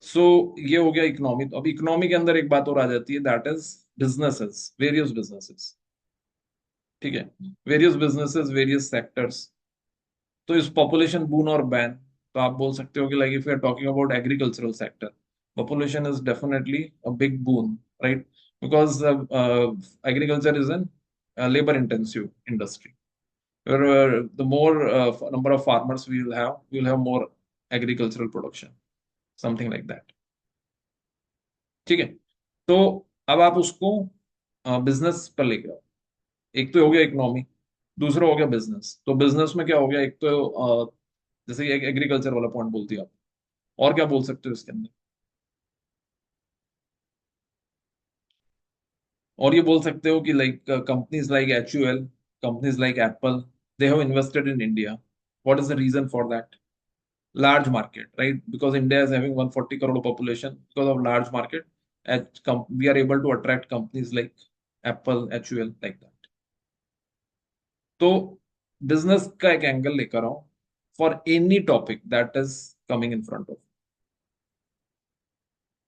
सो ये हो गया इकोनॉमी। तो अब इकोनॉमी के अंदर एक बात और आ जाती है, that is businesses, various businesses, ठीक है। Various businesses, various sectors. तो इस पॉपुलेशन बून और बैन, तो आप बोल सकते हो कि like if you are talking about agricultural sector, population is definitely a big boon, right? Because agriculture is an labor intensive industry. Where the more number of farmers we will have more agricultural production, something like that. ठीक है। तो अब आप उसको business पर लेके आओ। एक तो हो गया इकोनॉमी, दूसरा हो गया बिजनेस। तो बिजनेस में क्या हो गया, एक तो जैसे एक एग्रीकल्चर वाला पॉइंट बोलती है आप, और क्या बोल सकते हो इसके अंदर? और ये बोल सकते हो कि like companies like HUL, companies like Apple, they have invested in India. What is the reason for that? large market, right? Because India is having 140 crore population. Because of large market, we are able to attract companies like Apple, HUL, like that. तो business का एक angle लेकर आओ for any topic that is coming in front of.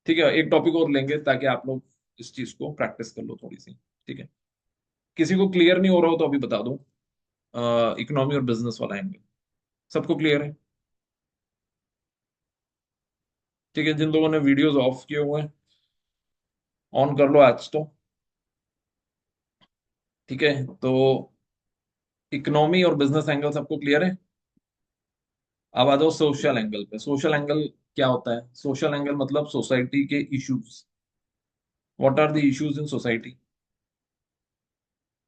ठीक है, एक topic और लेंगे ताकि आप लोग इस चीज को प्रैक्टिस कर लो थोड़ी सी। ठीक है, किसी को क्लियर नहीं हो रहा हो तो अभी बता दो। इकोनॉमी और बिजनेस वाला एंगल सबको क्लियर है? ठीक है, जिन लोगों ने वीडियोस ऑफ किए हुए हैं ऑन कर लो आज तो। ठीक है, तो इकोनॉमी और बिजनेस एंगल सबको क्लियर है। अब आ जाओ सोशल एंगल पे। सोशल एंगल क्या होता है? सोशल एंगल मतलब सोसाइटी के issues. What are the issues in society?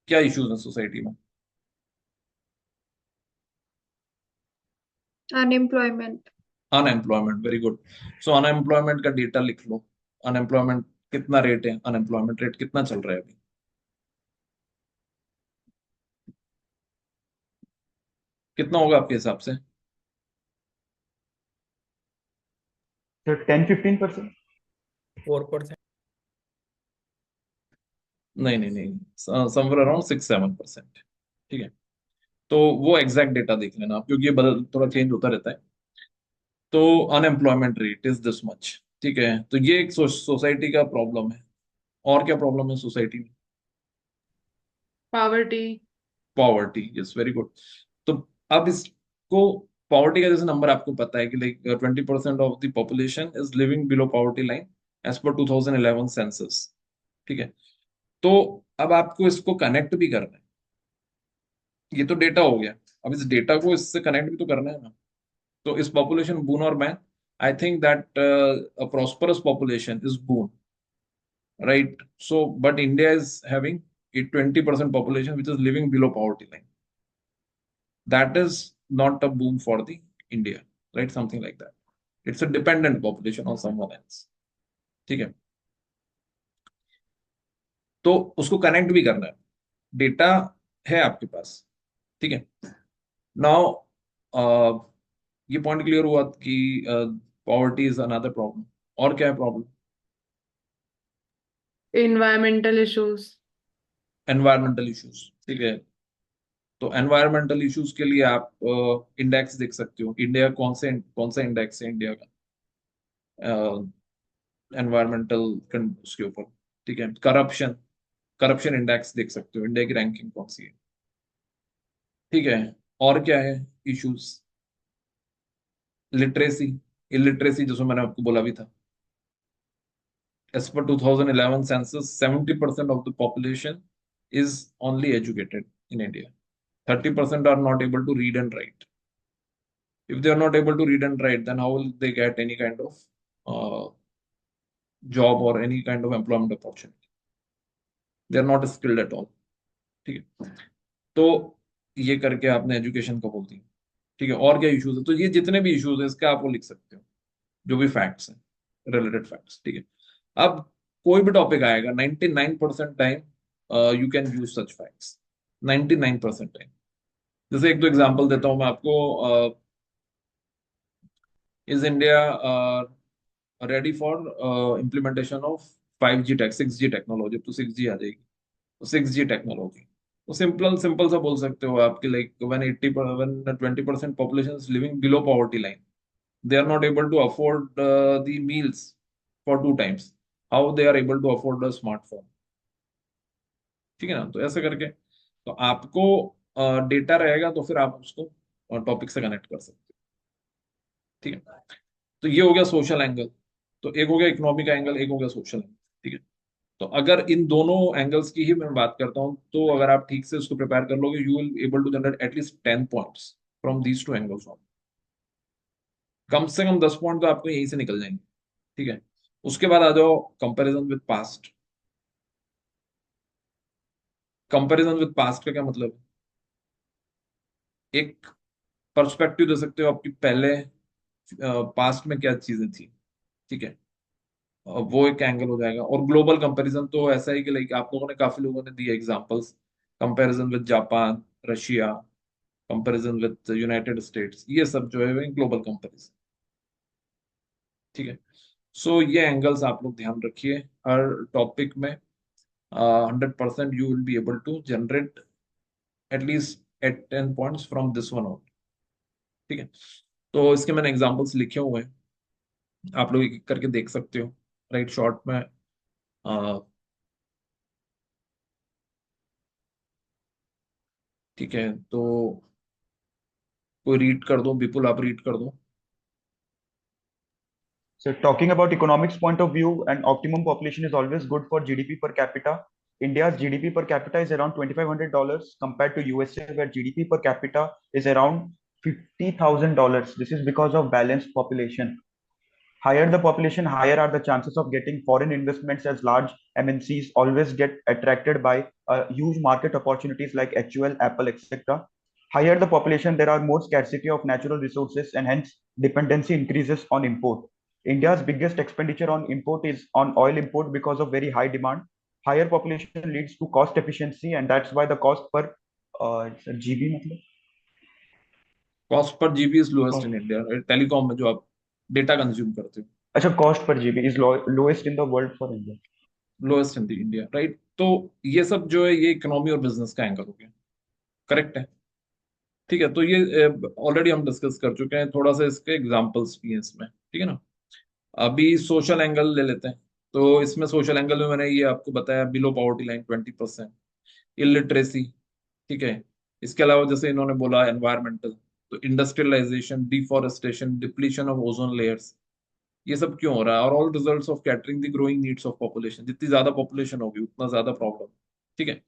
क्या इश्यूज हैं सोसाइटी में? Unemployment. Unemployment, very good. So unemployment का डेटा लिख लो। अनएम्प्लॉयमेंट कितना रेट है? अनएम्प्लॉयमेंट रेट कितना चल रहा है अभी? कितना होगा आपके हिसाब से? तो 10-15%। 4%। नहीं नहीं नहीं, समवेयर अराउंड 6-7%। ठीक है, तो वो एग्जैक्ट डेटा देख लेना आप, क्योंकि ये बदल थोड़ा चेंज होता रहता है। तो unemployment rate is this much. ठीक है, तो ये एक सोसाइटी का प्रॉब्लम है। और क्या प्रॉब्लम है सोसाइटी में? Poverty. Poverty, yes, very good. तो अब इसको, पॉवर्टी का जैसे नंबर आपको पता है कि like 20% of the population is living below poverty line as per 2011 census. ठीक है, तो अब आपको इसको कनेक्ट भी करना है। ये तो डेटा हो गया, अब इस डेटा को इससे कनेक्ट भी तो करना है ना। तो इस पॉपुलेशन बून और man, I think that a prosperous population is boon, right? So but India is having a 20% population which is living below poverty line. That is not a boom for the India, right? Something like that. It's a dependent population on someone else. ठीक है, तो उसको connect भी करना है। Data है आपके पास। ठीक है, नाउ ये पॉइंट क्लियर हुआ कि पॉवर्टी इज अनदर प्रॉब्लम। और क्या है problem? Environmental issues. Environmental issues. ठीक है, तो एनवायरमेंटल इश्यूज के लिए आप इंडेक्स देख सकते हो। इंडिया कौन सा इंडेक्स है इंडिया का एनवायरमेंटल उसके ऊपर? ठीक है, करप्शन, करप्शन इंडेक्स देख सकते हो, इंडिया की रैंकिंग कौन सी है। ठीक है, और क्या है इश्यूज? लिटरेसी, इलिटरेसी, जैसे मैंने आपको बोला भी था। As per 2011 census, 70% of the population is only educated in India. 30% are not able to read and write. If they are not able to read and write, then how will they get any kind of job or any kind of employment opportunity? They are not skilled at all. ठीक है, तो ये करके आपने education को बोल दिया। ठीक है, और क्या इश्यूज है? तो ये जितने भी इश्यूज है इसके आप वो लिख सकते हो, जो भी फैक्ट्स हैं, रिलेटेड फैक्ट्स। ठीक है, अब कोई भी टॉपिक आएगा 99% time you can use such facts. 99% time. जैसे एक दो एग्जांपल देता हूं मैं आपको। Is India ready for implementation of 5G tech 6G technology? तो 6G आ जाएगी, तो 6G टेक्नोलॉजी। तो सिंपल सिंपल सा बोल सकते हो आपके, like when 20% population is living below poverty line, they are not able to afford the meals for 2 times. How they are able to afford a smartphone? ठीक है ना, तो ऐसे करके तो आपको डेटा रहेगा तो फिर आप उसको टॉपिक से कनेक्ट कर सकते हो। ठीक है, तो ये हो गया सोशल एंगल। तो एक हो गया इकोनॉमिक एंगल, एक हो गया सोशल एंगल। ठीक है, तो अगर इन दोनों एंगल्स की ही मैं बात करता हूं, तो अगर आप ठीक से उसको प्रिपेयर कर लोगे, you will able to generate at least 10 points from these two angles. कम से कम 10 पॉइंट तो आपको यहीं से निकल जाएंगे। ठीक है, उसके बाद आ जाओ comparison with past. Comparison with past का क्या मतलब है? एक पर्सपेक्टिव दे सकते हो आपकी पहले पास्ट में क्या चीजें थी। ठीक है, वो एक एंगल हो जाएगा। और ग्लोबल कंपैरिजन तो ऐसा है कि लाइक आप लोगों ने, काफी लोगों ने दिए examples, comparison with Japan, Russia, comparison with United states, ये सब जो है ग्लोबल कंपैरिजन। ठीक है, सो ये एंगल्स आप लोग ध्यान रखिए हर टॉपिक में। 100% you will be able to generate at least at 10 points from this one out। ठीक है, तो इसके मैंने एग्जांपल्स लिखे हुए हैं, आप लोग एक एक करके देख सकते हो। राइट, शॉर्ट में ठीक है, तो कोई रीड कर दो, विपुल आप रीड कर दो। So talking about economics point of view, and optimum population is always good for GDP per capita. India's GDP per capita is around $2,500 compared to USA, where GDP per capita is around $50,000. This is because of balanced population. Higher the population, higher are the chances of getting foreign investments, as large MNCs always get attracted by huge market opportunities like HUL, Apple, etc. Higher the population, there are more scarcity of natural resources, and hence dependency increases on import. India's biggest expenditure on import is on oil import because of very high demand. Higher population leads to cost efficiency, and that's why the cost per GB मतलब cost per GB is lowest in cost- India, telecom में जो आप data consume करते हो, अच्छा cost per GB is lowest in the world for India. Lowest in the India. Right, तो ये सब जो है ये इकोनॉमी और बिजनेस का एंगल हो गया। करेक्ट है, ठीक है, तो ये ऑलरेडी हम डिस्कस कर चुके हैं, थोड़ा सा इसके एग्जांपल्स भी हैं इसमें। ठीक है ना, अभी सोशल एंगल ले लेते हैं। तो इसमें सोशल एंगल में मैंने ये आपको बताया, बिलो पॉवर्टी लाइन 20%, इलिटरेसी। ठीक है, इसके अलावा जैसे इन्होंने बोला एनवायरमेंटल, तो industrialization, deforestation, depletion of ozone layers, ये सब क्यों हो रहा है, और all results of catering the growing needs of population. जितनी ज्यादा पॉपुलेशन होगी उतना ज्यादा प्रॉब्लम। ठीक है,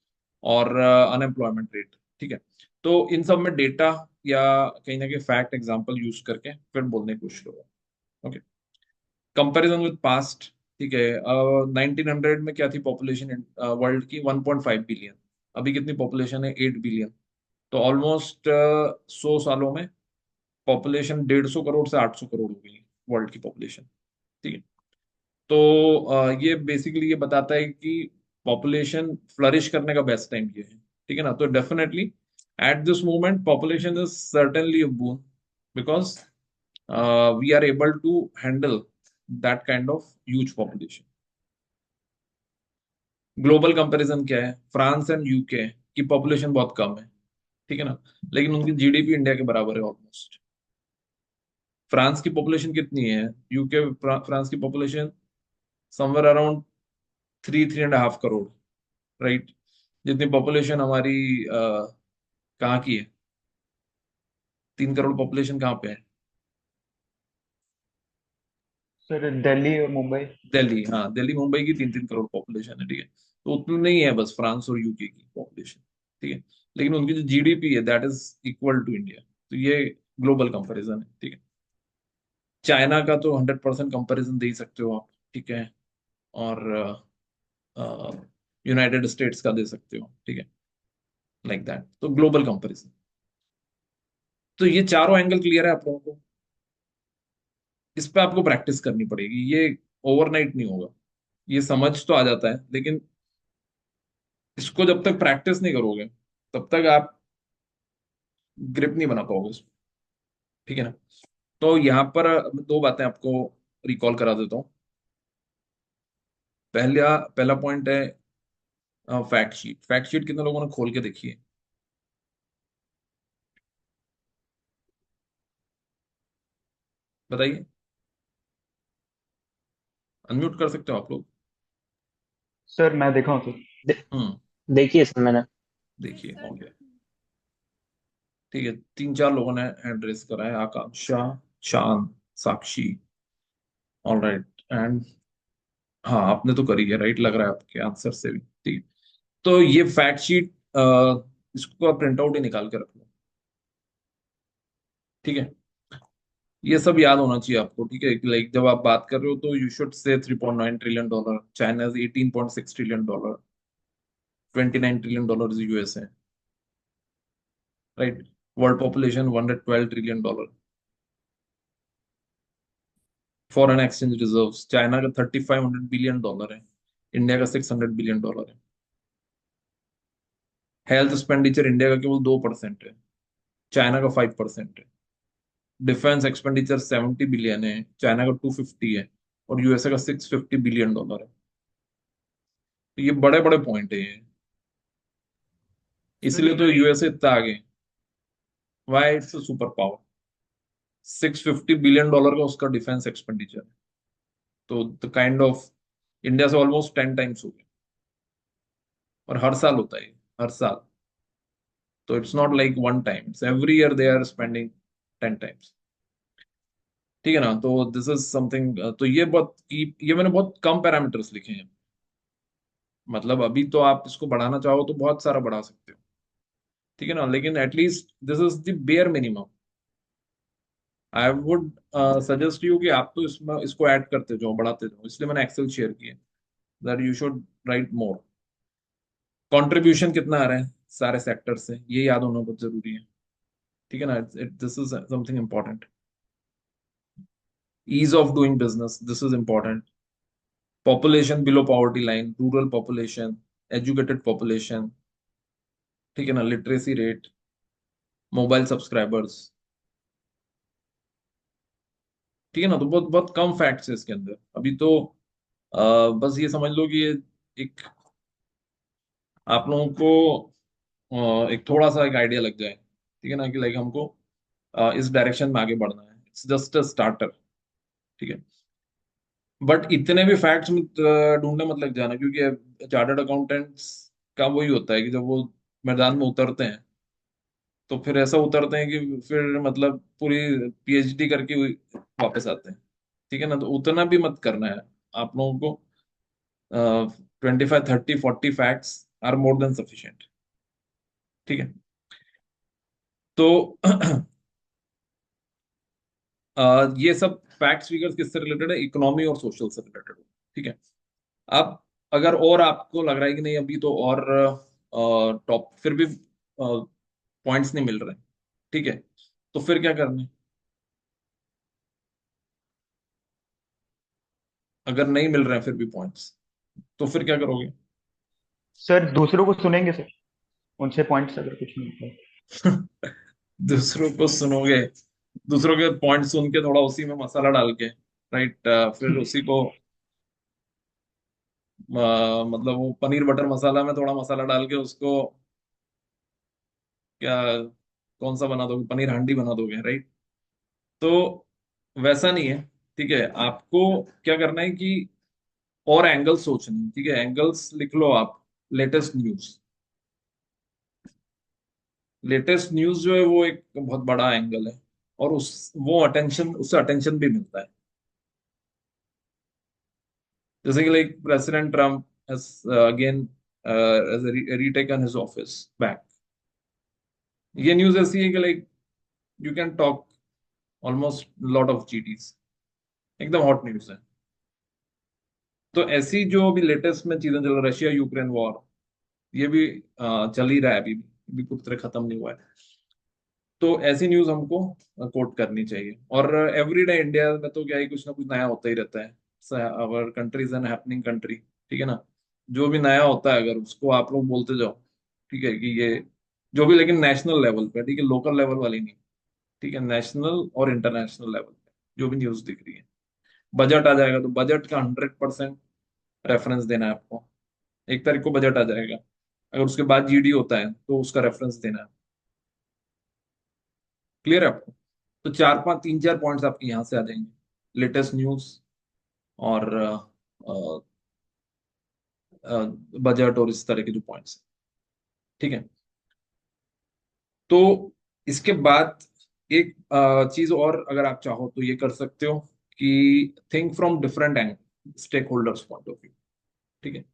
और अनएम्प्लॉयमेंट रेट। ठीक है, तो इन सब में डेटा या कहीं ना कहीं फैक्ट एग्जांपल यूज करके फिर बोलने की कोशिश करो। Okay, comparison with past. ठीक है, 1900 में क्या थी पॉपुलेशन वर्ल्ड की? 1.5 बिलियन। अभी कितनी पॉपुलेशन है? 8 बिलियन। तो ऑलमोस्ट 100 सालों में पॉपुलेशन 150 करोड़ से 800 करोड़ हो गई वर्ल्ड की पॉपुलेशन। ठीक है, तो ये बेसिकली ये बताता है कि पॉपुलेशन फ्लरिश करने का बेस्ट टाइम ये है। ठीक है ना, तो definitely at this moment population is certainly a boon, because we are able to handle that kind of huge population. Global comparison क्या है? फ्रांस एंड यूके की पॉपुलेशन बहुत कम है, ठीक है ना, लेकिन उनकी जीडीपी इंडिया के बराबर है ऑलमोस्ट। फ्रांस की पॉपुलेशन कितनी है? यूके फ्रांस की population somewhere around 3.5 crore. Right, जितनी पॉपुलेशन हमारी कहाँ की है? 3 करोड़ पॉपुलेशन कहाँ पे है? सर दिल्ली और मुंबई। दिल्ली, हाँ, दिल्ली मुंबई की 3-3 करोड़ पॉपुलेशन है। ठीक है, तो उतनी नहीं है बस फ्रांस और यूके की पॉपुलेशन। ठीक है, लेकिन उनकी जो जीडीपी है that is equal to India. तो ये ग्लोबल कंपैरिजन है। ठीक है, चाइना का तो 100% कंपैरिजन दे ही सकते हो आप। ठीक है, और यूनाइटेड स्टेट्स का दे सकते हो। ठीक है, लाइक दैट, तो ग्लोबल कंपैरिजन। तो ये चारों एंगल क्लियर है आप लोगों को? इस पे आपको प्रैक्टिस करनी पड़ेगी, ये ओवरनाइट नहीं होगा। ये समझ तो आ जाता है, लेकिन इसको जब तक प्रैक्टिस नहीं करोगे तब तक आप ग्रिप नहीं बना पाओगे इसको। ठीक है ना, तो यहाँ पर दो बातें आपको रिकॉल करा देता हूँ। पहला पहला पॉइंट है फैक्ट शीट। फैक्ट शीट कितने लोगों ने खोल के देखी है? बताइए, अनम्यूट कर सकते हो आप लोग? सर मैं देखा हूँ सर। हम्म, देखिए सर मैंने। देखिए, ओके, ठीक है, 3-4 लोगों ने हैंड रेस करा है, आकांक्षा, शान, साक्षी, ऑलराइट, एंड हाँ, आपने तो करी है। राइट, लग रहा है आपके आंसर से भी। ठीक है, तो ये फैक्ट शीट इसको आप प्रिंट आउट ही निकाल के रख लो। ठीक है, ये सब याद होना चाहिए आपको। ठीक है, लाइक जब आप बात कर रहे हो तो you should say $3.9 trillion, China is $18.6 trillion, $29 trillion US है। Right, world population $112 trillion. Foreign exchange reserves China का $3,500 बिलियन है, इंडिया का $600 बिलियन है। हेल्थ एक्सपेंडिचर इंडिया का केवल 2% है, चाइना का 5% है। डिफेंस एक्सपेंडिचर 70 बिलियन है, चाइना का 250 है, और यूएसए का $650 बिलियन है। तो ये बड़े बड़े पॉइंट है ये, सर इसलिए तो यूएसए इतना आगे। Why it's super power. $650 billion का उसका डिफेंस एक्सपेंडिचर है। तो द काइंड ऑफ इंडिया से ऑलमोस्ट 10 टाइम्स हो गया, और हर साल होता है ये, हर साल। तो it's not like one time, it's every year they are spending 10 times. ठीक है ना? तो दिस इज समथिंग। तो ये मैंने बहुत कम पैरामीटर्स लिखे हैं। मतलब अभी तो आप इसको बढ़ाना चाहो तो बहुत सारा बढ़ा सकते हो, ठीक है ना, लेकिन at least this is the bare minimum. I would suggest you कि आप तो इसमें इसको ऐड करते जाओ, बढ़ाते जाओ, इसलिए मैंने एक्सेल शेयर किया, that you should write more. Contribution कितना आ रहा है सारे सेक्टर से, ये याद होना बहुत जरूरी है, ठीक है ना? This is something important. ease of doing business, this is important. Population below poverty line, rural population, educated population, ठीक है ना, लिटरेसी रेट, मोबाइल सब्सक्राइबर्स, ठीक है ना? तो बहुत बहुत कम फैक्ट्स है इसके अंदर अभी तो। बस ये समझ लो कि ये एक आप लोगों को एक थोड़ा सा एक आइडिया लग जाए, ठीक है ना, कि लाइक हमको इस डायरेक्शन में आगे बढ़ना है। इट्स जस्ट अ स्टार्टर, ठीक है। बट इतने भी फैक्ट्स में ढूंढने मत लग जाना, क्योंकि चार्टर्ड अकाउंटेंट्स का वही होता है कि जब वो मैदान में उतरते हैं तो फिर ऐसा उतरते हैं कि फिर मतलब पूरी पीएचडी करके वापस आते हैं, ठीक है ना? तो उतना भी मत करना है आप लोगों को। 25, 30, 40 facts are more than sufficient, ठीक है। तो ये सब फैक्ट्स फिगर्स किससे रिलेटेड है? इकोनॉमी और सोशल से रिलेटेड, ठीक है। अब अगर और आपको लग रहा है कि नहीं अभी तो और टॉप फिर भी पॉइंट्स नहीं मिल रहे, ठीक है, तो फिर क्या करना है? अगर नहीं मिल रहे हैं फिर भी पॉइंट्स, तो फिर क्या करोगे? सर दूसरों को सुनेंगे सर, उनसे पॉइंट्स अगर कुछ मिलता है। दूसरों को सुनोगे? दूसरों के पॉइंट सुन के थोड़ा उसी में मसाला डाल के, राइट, फिर उसी को मतलब वो पनीर बटर मसाला में थोड़ा मसाला डाल के उसको क्या, कौन सा बना दोगे? पनीर हांडी बना दोगे, राइट? तो वैसा नहीं है, ठीक है। आपको क्या करना है कि और एंगल्स सोचने हैं, ठीक है। एंगल्स लिख लो आप। लेटेस्ट न्यूज, लेटेस्ट न्यूज जो है वो एक बहुत बड़ा एंगल है, और उस वो अटेंशन, उससे अटेंशन भी मिलता है। जैसे कि like president Trump has again retaken his office back। ये न्यूज ऐसी है कि like you can talk almost lot of GDs, एकदम हॉट न्यूज है। तो ऐसी जो अभी लेटेस्ट में चीजें चल, रशिया यूक्रेन वॉर, ये भी चल ही रहा है, अभी पूरी तरह खत्म नहीं हुआ है। तो ऐसी न्यूज हमको कोट करनी चाहिए। और एवरीडे इंडिया में तो क्या है, कुछ ना कुछ नया होता ही रहता है। Our country is an happening country, ठीक है ना? जो भी नया होता है अगर उसको आप लोग बोलते जाओ, ठीक है, कि ये जो भी, लेकिन नेशनल लेवल पे, ठीक है, लोकल लेवल वाली नहीं, ठीक है, नेशनल और इंटरनेशनल लेवल पे जो भी न्यूज दिख रही है। बजट आ जाएगा तो बजट का 100% रेफरेंस देना है आपको। 1 तारीख को बजट आ जाएगा, अगर उसके बाद जीडी होता है तो उसका रेफरेंस देना है। क्लियर है आपको? तो 4, 5, 3, 4 पॉइंट्स आपके यहाँ से आ जाएंगे, लेटेस्ट न्यूज और बजट और इस तरह के जो पॉइंट्स, ठीक है। तो इसके बाद एक चीज और अगर आप चाहो तो ये कर सकते हो कि think from different angle, stakeholders point of view, ठीक है।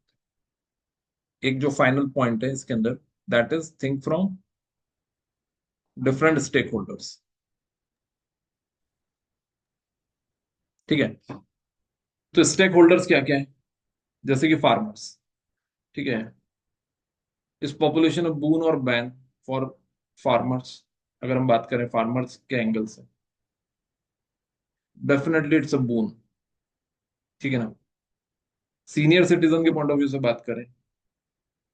एक जो फाइनल पॉइंट है इसके अंदर, that is think from different stakeholders, ठीक है। तो स्टेक होल्डर्स क्या क्या है? जैसे कि फार्मर्स, ठीक है। इस पॉपुलेशन ऑफ बून और बैन फॉर फार्मर्स, अगर हम बात करें फार्मर्स के एंगल से, डेफिनेटली इट्स अ बून, ठीक है ना। सीनियर सिटीजन के पॉइंट ऑफ व्यू से बात करें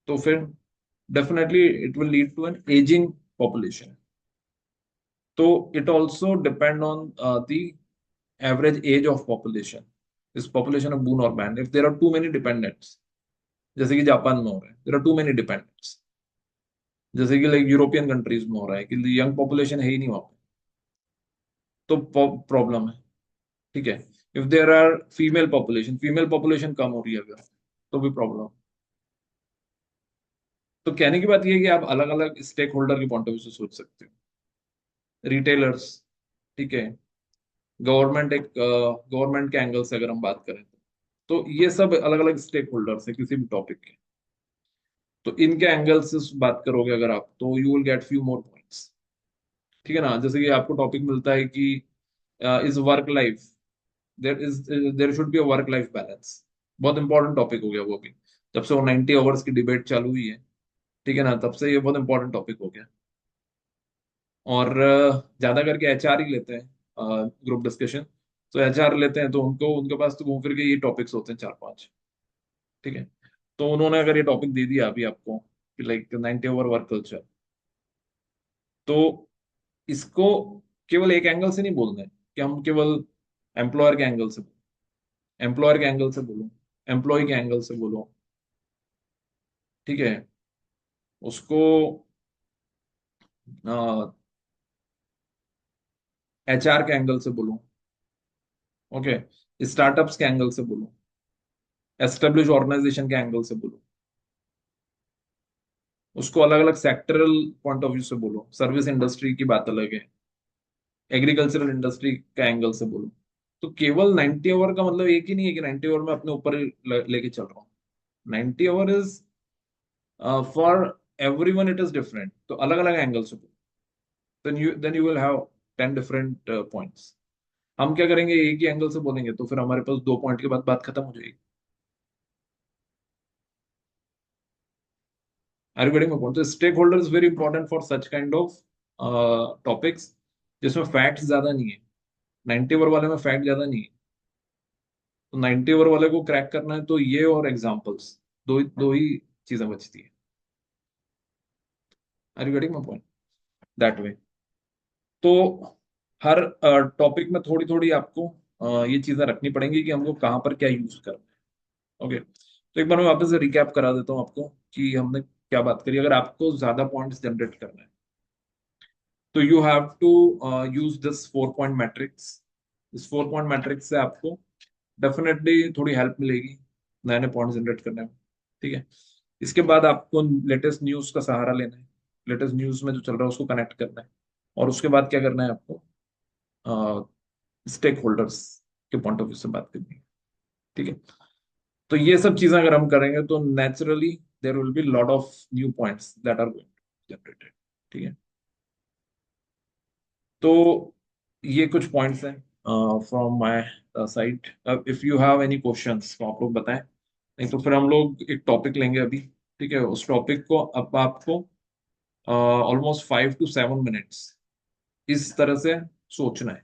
तो फिर definitely it will lead to an ageing population, तो it also depend on the average age of population, इस पॉपुलेशन ऑफ बून और bane. If there are too many dependents, जैसे कि जापान में हो रहा है, there are too many dependents, जैसे कि लाइक यूरोपियन कंट्रीज में हो रहा है कि यंग पॉपुलेशन है ही नहीं वहां पे, तो प्रॉब्लम है। ठीक है। If there are female population कम हो रही है अगर, तो भी प्रॉब्लम। तो कहने की बात यह है कि आप अलग अलग स्टेक होल्डर के पॉइंट ऑफ व्यू से सोच सकते हो। रिटेलर्स, ठीक है, गवर्नमेंट के एंगल से अगर हम बात करें तो ये सब अलग अलग स्टेक होल्डर्स है किसी भी टॉपिक के। तो इनके एंगल से बात करोगे अगर आप, तो you will gate few more points. ठीक है ना। जैसे कि आपको टॉपिक मिलता है कि is work life, there should be a work life balance. बहुत इंपॉर्टेंट टॉपिक हो गया वो भी, जब से वो 90 आवर्स की डिबेट चालू हुई है, ठीक है ना, तब से ये बहुत इंपॉर्टेंट टॉपिक हो गया। और ज्यादा करके एचआर ही लेते हैं ग्रुप डिस्कशन। तो एचआर लेते हैं तो उनके पास तो घूम फिर के ये टॉपिक्स होते हैं चार पांच। ठीक है। तो उन्होंने अगर ये टॉपिक दे दिया अभी आपको कि लाइक 90 ओवर वर्क कल्चर, तो इसको केवल एक एंगल से नहीं बोलना है कि हम केवल एम्प्लॉयर के एंगल से, एम्प्लॉयर के एंगल से बोलो, एम्प्लॉय के एंगल से बोलो। ठीक है। उसको एचआर के एंगल से बोलो, ओके, स्टार्टअप्स के एंगल से बोलो, एस्टेब्लिश ऑर्गेनाइजेशन के एंगल से बोलो, उसको अलग अलग सेक्टरल पॉइंट ऑफ व्यू से बोलो, सर्विस इंडस्ट्री की बात अलग है, एग्रीकल्चरल इंडस्ट्री का एंगल से बोलो। तो केवल 90 ओवर का मतलब एक ही नहीं है कि 90 ओवर में अपने ऊपर ही लेके चल रहा हूँ। 90 over is for everyone, it is different. तो अलग अलग एंगल से बोलो, then you will have 10 different points. हम क्या करेंगे, एक ही एंगल से बोलेंगे तो फिर हमारे पास दो पॉइंट के बाद बात खत्म हो जाएगी। Are you getting my point? तो stakeholder is very important for such kind of topics जिसमें फैक्ट्स ज्यादा नहीं है। 90 ओवर वाले में फैक्ट ज्यादा नहीं है। तो 90 ओवर वाले को क्रैक करना है तो ये और एग्जांपल्स, दो ही चीजें बचती है। Are you getting my point? That way. तो हर टॉपिक में थोड़ी थोड़ी आपको ये चीजें रखनी पड़ेंगी कि हमको कहाँ पर क्या यूज करना है। ओके। तो एक बार मैं वापस से रिकैप करा देता हूँ आपको कि हमने क्या बात करी। अगर आपको ज्यादा पॉइंट्स जनरेट करना है तो you have to use this 4 point matrix. इस 4 पॉइंट मैट्रिक्स से आपको डेफिनेटली थोड़ी हेल्प मिलेगी नए नए पॉइंट जनरेट करने में। ठीक है। इसके बाद आपको लेटेस्ट न्यूज का सहारा लेना है, लेटेस्ट न्यूज में जो चल रहा है उसको कनेक्ट करना है। और उसके बाद क्या करना है आपको, स्टेक होल्डर्स के पॉइंट ऑफ व्यू से बात करनी है। ठीक है। तो ये सब चीजें अगर हम करेंगे तो naturally there will be lot of new points that are going generated. ठीक है। तो ये कुछ पॉइंट्स हैं फ्रॉम माय साइड। अब if you have any questions तो आप लोग बताएं, नहीं तो फिर हम लोग एक टॉपिक लेंगे अभी। ठीक है। उस टॉपिक को अब आपको ऑलमोस्ट 5 to 7 मिनट्स इस तरह से सोचना है।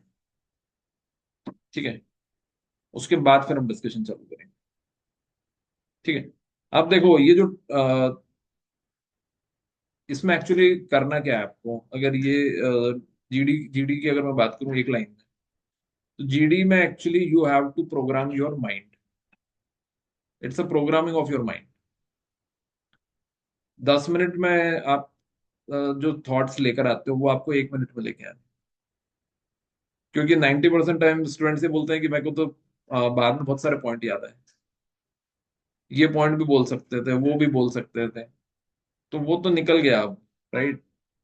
ठीक है। उसके बाद फिर हम डिस्कशन चालू करेंगे। ठीक है। अब देखो ये जो इसमें एक्चुअली करना क्या है आपको, अगर ये जीडी जीडी की अगर मैं बात करूं एक लाइन में, तो जीडी में actually you have to program your mind. It's a programming of your mind. 10 minute में आप जो थॉट्स लेकर आते हो वो आपको 1 मिनट में लेके आने। क्योंकि 90% टाइम स्टूडेंट्स ये बोलते हैं कि मेरे को तो बाद में बहुत सारे पॉइंट याद है, ये पॉइंट भी बोल सकते थे, वो भी बोल सकते थे, तो वो तो निकल गया अब, राइट।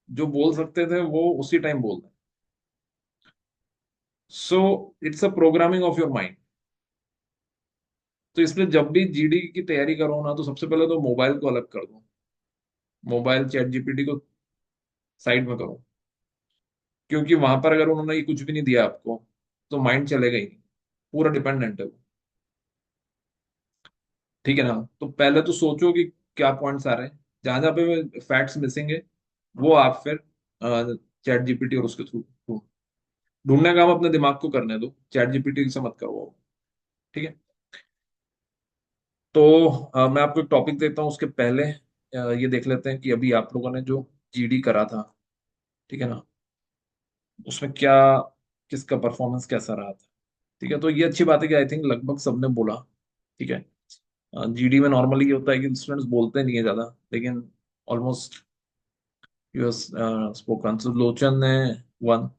जो बोल सकते थे वो उसी टाइम बोल रहे। सो it's a programming of your mind. तो इसलिए जब भी जीडी की तैयारी करो ना, तो सबसे पहले तो मोबाइल को अलग कर दो, मोबाइल चैट जीपीटी को साइड में करो। क्योंकि वहां पर अगर उन्होंने ये कुछ भी नहीं दिया आपको तो माइंड चलेगा ही नहीं, पूरा डिपेंडेंट है वो। ठीक है ना। तो पहले तो सोचो कि क्या पॉइंट्स आ रहे हैं, जहां जहां पे फैक्ट्स मिसिंग है वो आप फिर चैट जीपीटी और उसके थ्रू ढूंढने का काम अपने दिमाग को करने दो, चैट जीपीटी से मत करो। ठीक है। तो मैं आपको एक टॉपिक देता हूँ, उसके पहले ये देख लेते हैं कि अभी आप लोगों ने जो जीडी करा था, ठीक है ना, उसमें क्या, किसका परफॉर्मेंस कैसा रहा था। ठीक है, तो ये अच्छी बात है कि आई थिंक लगभग सबने बोला। ठीक है, जीडी में नॉर्मली ये होता है कि स्टूडेंट्स बोलते नहीं है ज्यादा, लेकिन ऑलमोस्ट यू स्पोकन। सो लोचन ने वन,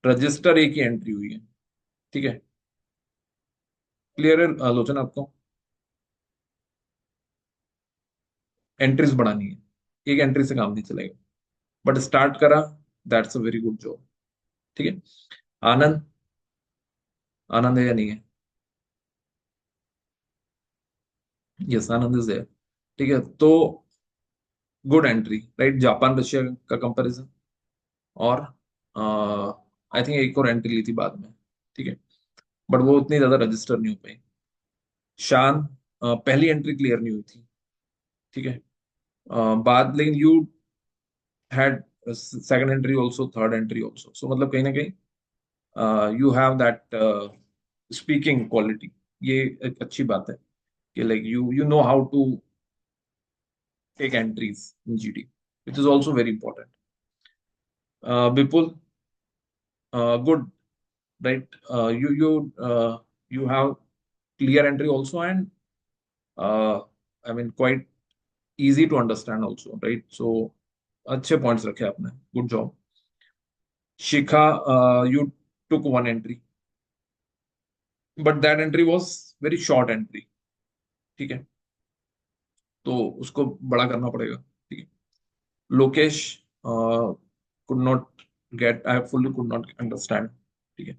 रजिस्टर एक ही एंट्री हुई है। ठीक है, क्लियर है लोचन आपको? एंट्रीज बढ़ानी है, एक एंट्री से काम नहीं चलेगा, बट स्टार्ट करा, that's a very good job. ठीक है, आनंद, आनंद है या नहीं है? Yes, Anand is there. ठीक है, तो good entry, right? Japan Russia का कंपैरिजन, और आई थिंक एक और एंट्री ली थी बाद में। ठीक है, बट वो उतनी ज्यादा रजिस्टर नहीं हो पाई। शान, पहली एंट्री क्लियर नहीं हुई थी। ठीक है, बाद लेकिन you had second entry also, third entry also, so मतलब कहीं ना कहीं you have that speaking quality. ये एक अच्छी बात है कि like you know how to take entries in GD, which is also very important. Vipul, good, right? You have clear entry also, and I mean quite easy to understand also, right? So अच्छे points रखे आपने, good job. Shikha, you took one entry, but that entry was very short entry। ठीक है, तो उसको बड़ा करना पड़ेगा। ठीक है, Lokesh, could not get, I fully could not understand। ठीक है,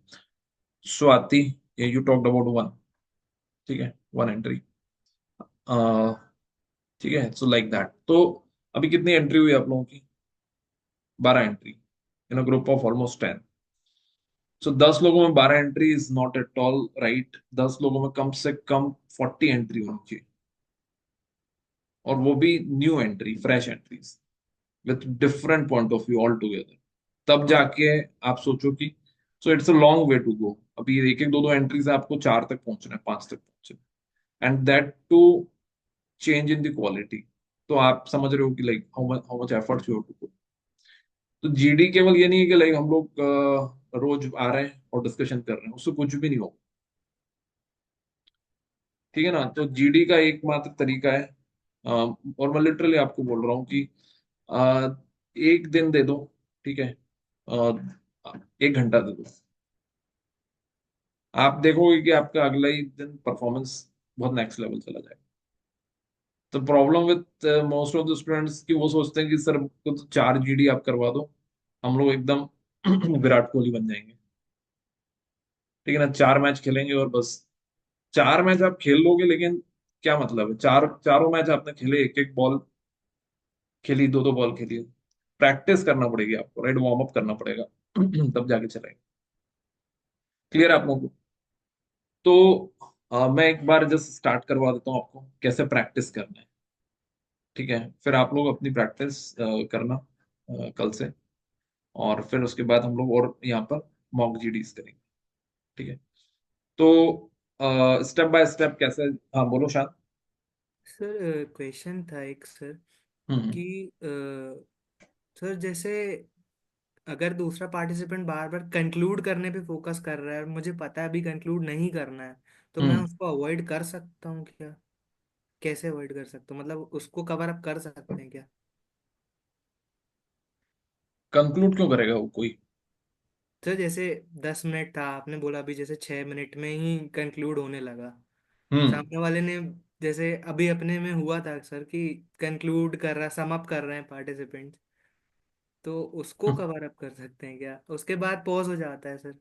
Swati, you talked about one। ठीक है, वन एंट्री। ठीक है, सो लाइक दैट। तो अभी कितनी एंट्री हुई आप लोगों की? 12 entry in a group of almost 10। सो 10 लोगों में 12 entry is not at all right. 10 लोगों में कम से कम 40 एंट्री होनी चाहिए, और वो भी new entry, fresh entries with different point of view all together. तब जाके आप सोचो कि, so it's a long way to go. अभी एक एक दो दो एंट्री से आपको 4 तक पहुंचना है, 5 तक पहुंचना है, and that too change in the quality. तो आप समझ रहे हो कि like how much effort you have to. तो जीडी केवल ये नहीं है कि लाइक हम लोग रोज आ रहे हैं और डिस्कशन कर रहे हैं, उससे कुछ भी नहीं होगा। ठीक है ना? तो जीडी का एकमात्र तरीका है, और मैं लिटरली आपको बोल रहा हूँ कि अ, एक दिन दे दो। ठीक है, एक घंटा दे दो, आप देखोगे कि आपका अगला ही दिन परफॉर्मेंस बहुत नेक्स्ट लेवल चला जाएगा। तो problem with most of the students कि वो सोचते हैं कि सर को तो 4 जीडी आप करवा दो, हम लोग एकदम विराट कोहली बन जाएंगे। ठीक है ना, 4 मैच खेलेंगे और बस। 4 मैच आप खेल लोगे, लेकिन क्या मतलब है? चारों मैच आपने खेले, एक एक बॉल खेली, दो दो बॉल खेली। प्रैक्टिस करना पड़ेगी आपको, राइट? वार्म अप करना पड़ेगा तब जाके चलेगा। क्लियर है आप लोगों को? तो मैं एक बार जस्ट स्टार्ट करवा देता हूँ आपको कैसे प्रैक्टिस करना है। ठीक है, फिर आप लोग अपनी प्रैक्टिस करना कल से, और फिर उसके बाद हम लोग और यहाँ पर मॉक जीडीज करेंगे। ठीक है, तो स्टेप बाय स्टेप कैसे। हाँ बोलो शांत। सर क्वेश्चन था एक सर, हम्म। कि सर जैसे अगर दूसरा पार्टिसिपेंट बार बार कंक्लूड करने पे फोकस कर रहा है और मुझे पता है अभी कंक्लूड नहीं करना है, तो मैं हम्म। उसको अवॉइड कर सकता हूँ क्या? कैसे अवॉइड कर सकता हूँ, मतलब उसको कवर अप कर सकते हैं क्या? कंक्लूड क्यों करेगा वो कोई? सर जैसे 10 मिनट था, आपने बोला अभी जैसे 6 मिनट में ही कंक्लूड होने लगा। हम्म। सामने वाले ने, जैसे अभी अपने में हुआ था सर कि कंक्लूड कर रहा, सम अप कर रहे हैं पार्टिसिपेंट, तो उसको कवर अप कर सकते हैं क्या? उसके बाद पॉज हो जाता है सर।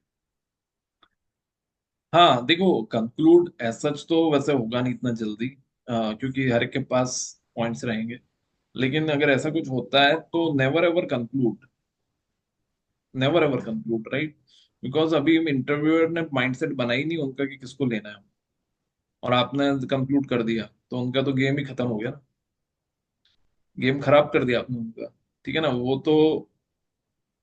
हाँ देखो, कंक्लूड एज सच तो वैसे होगा नहीं इतना जल्दी, क्योंकि हर एक के पास पॉइंट्स रहेंगे। लेकिन अगर ऐसा कुछ होता है तो never ever conclude, never ever conclude, right? Because अभी इंटरव्यूअर ने माइंडसेट बना ही नहीं उनका कि किसको लेना है, और आपने कंक्लूड कर दिया तो उनका तो गेम ही खत्म हो गया ना। गेम खराब कर दिया आपने उनका। ठीक है ना, वो तो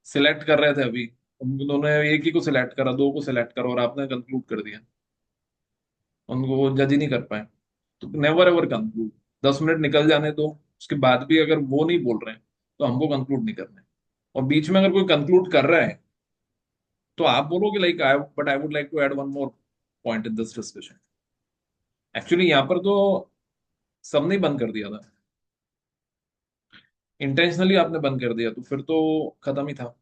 सिलेक्ट कर रहे थे अभी, उन्होंने एक ही को सिलेक्ट करा, दो को सिलेक्ट करा, और आपने कंक्लूड कर दिया, उनको वो जज ही नहीं कर पाए। तो नेवर एवर कंक्लूड, 10 मिनट निकल जाने दो, उसके बाद भी अगर वो नहीं बोल रहे हैं तो हमको कंक्लूड नहीं करना है। और बीच में अगर कोई कंक्लूड कर रहा है तो आप बोलोगे like I would like to add one more point in this discussion. Actually यहाँ पर तो सबने ही बंद कर दिया था, इंटेंशनली आपने बंद कर दिया, तो फिर तो खत्म ही था।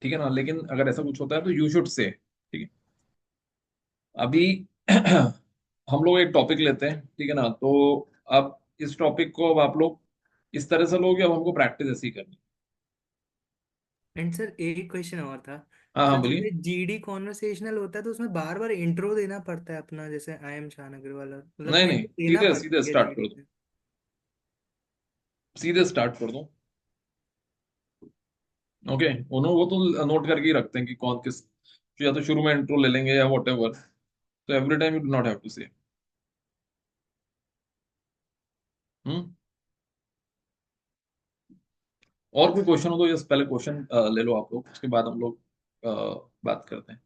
ठीक है ना, लेकिन अगर ऐसा कुछ होता है तो यू शुड से, ठीक है। अभी हम लोग एक टॉपिक लेते हैं, ठीक है ना, तो अब इस टॉपिक को अब आप लोग इस तरह से लोगे, अब हमको प्रैक्टिस ऐसी ही करनी। एंड सर एक क्वेश्चन और था। हाँ हाँ सर बोलिए। जैसे जीडी कॉन्वर्सेशनल होता है तो उसमें बार बार इंट्रो देना पड़ता है अपना, जैसे आई एम शान अग्रवाल, मतलब नहीं नहीं, इंट्रो देना सीधे पड़ता सीधे है क्या स्टार्ट जीडी कर दो, में? सीधे स्टार्ट कर दो। ओके, उन्होंने वो तो नोट करके ही रखते हैं कि कौन किस, या तो शुरू में इंट्रो ले लेंगे या वॉट एवर, तो every time you do not have to say. Hmm. और कोई क्वेश्चन हो तो जस्ट पहले क्वेश्चन ले लो आप लोग, उसके बाद हम लोग बात करते हैं।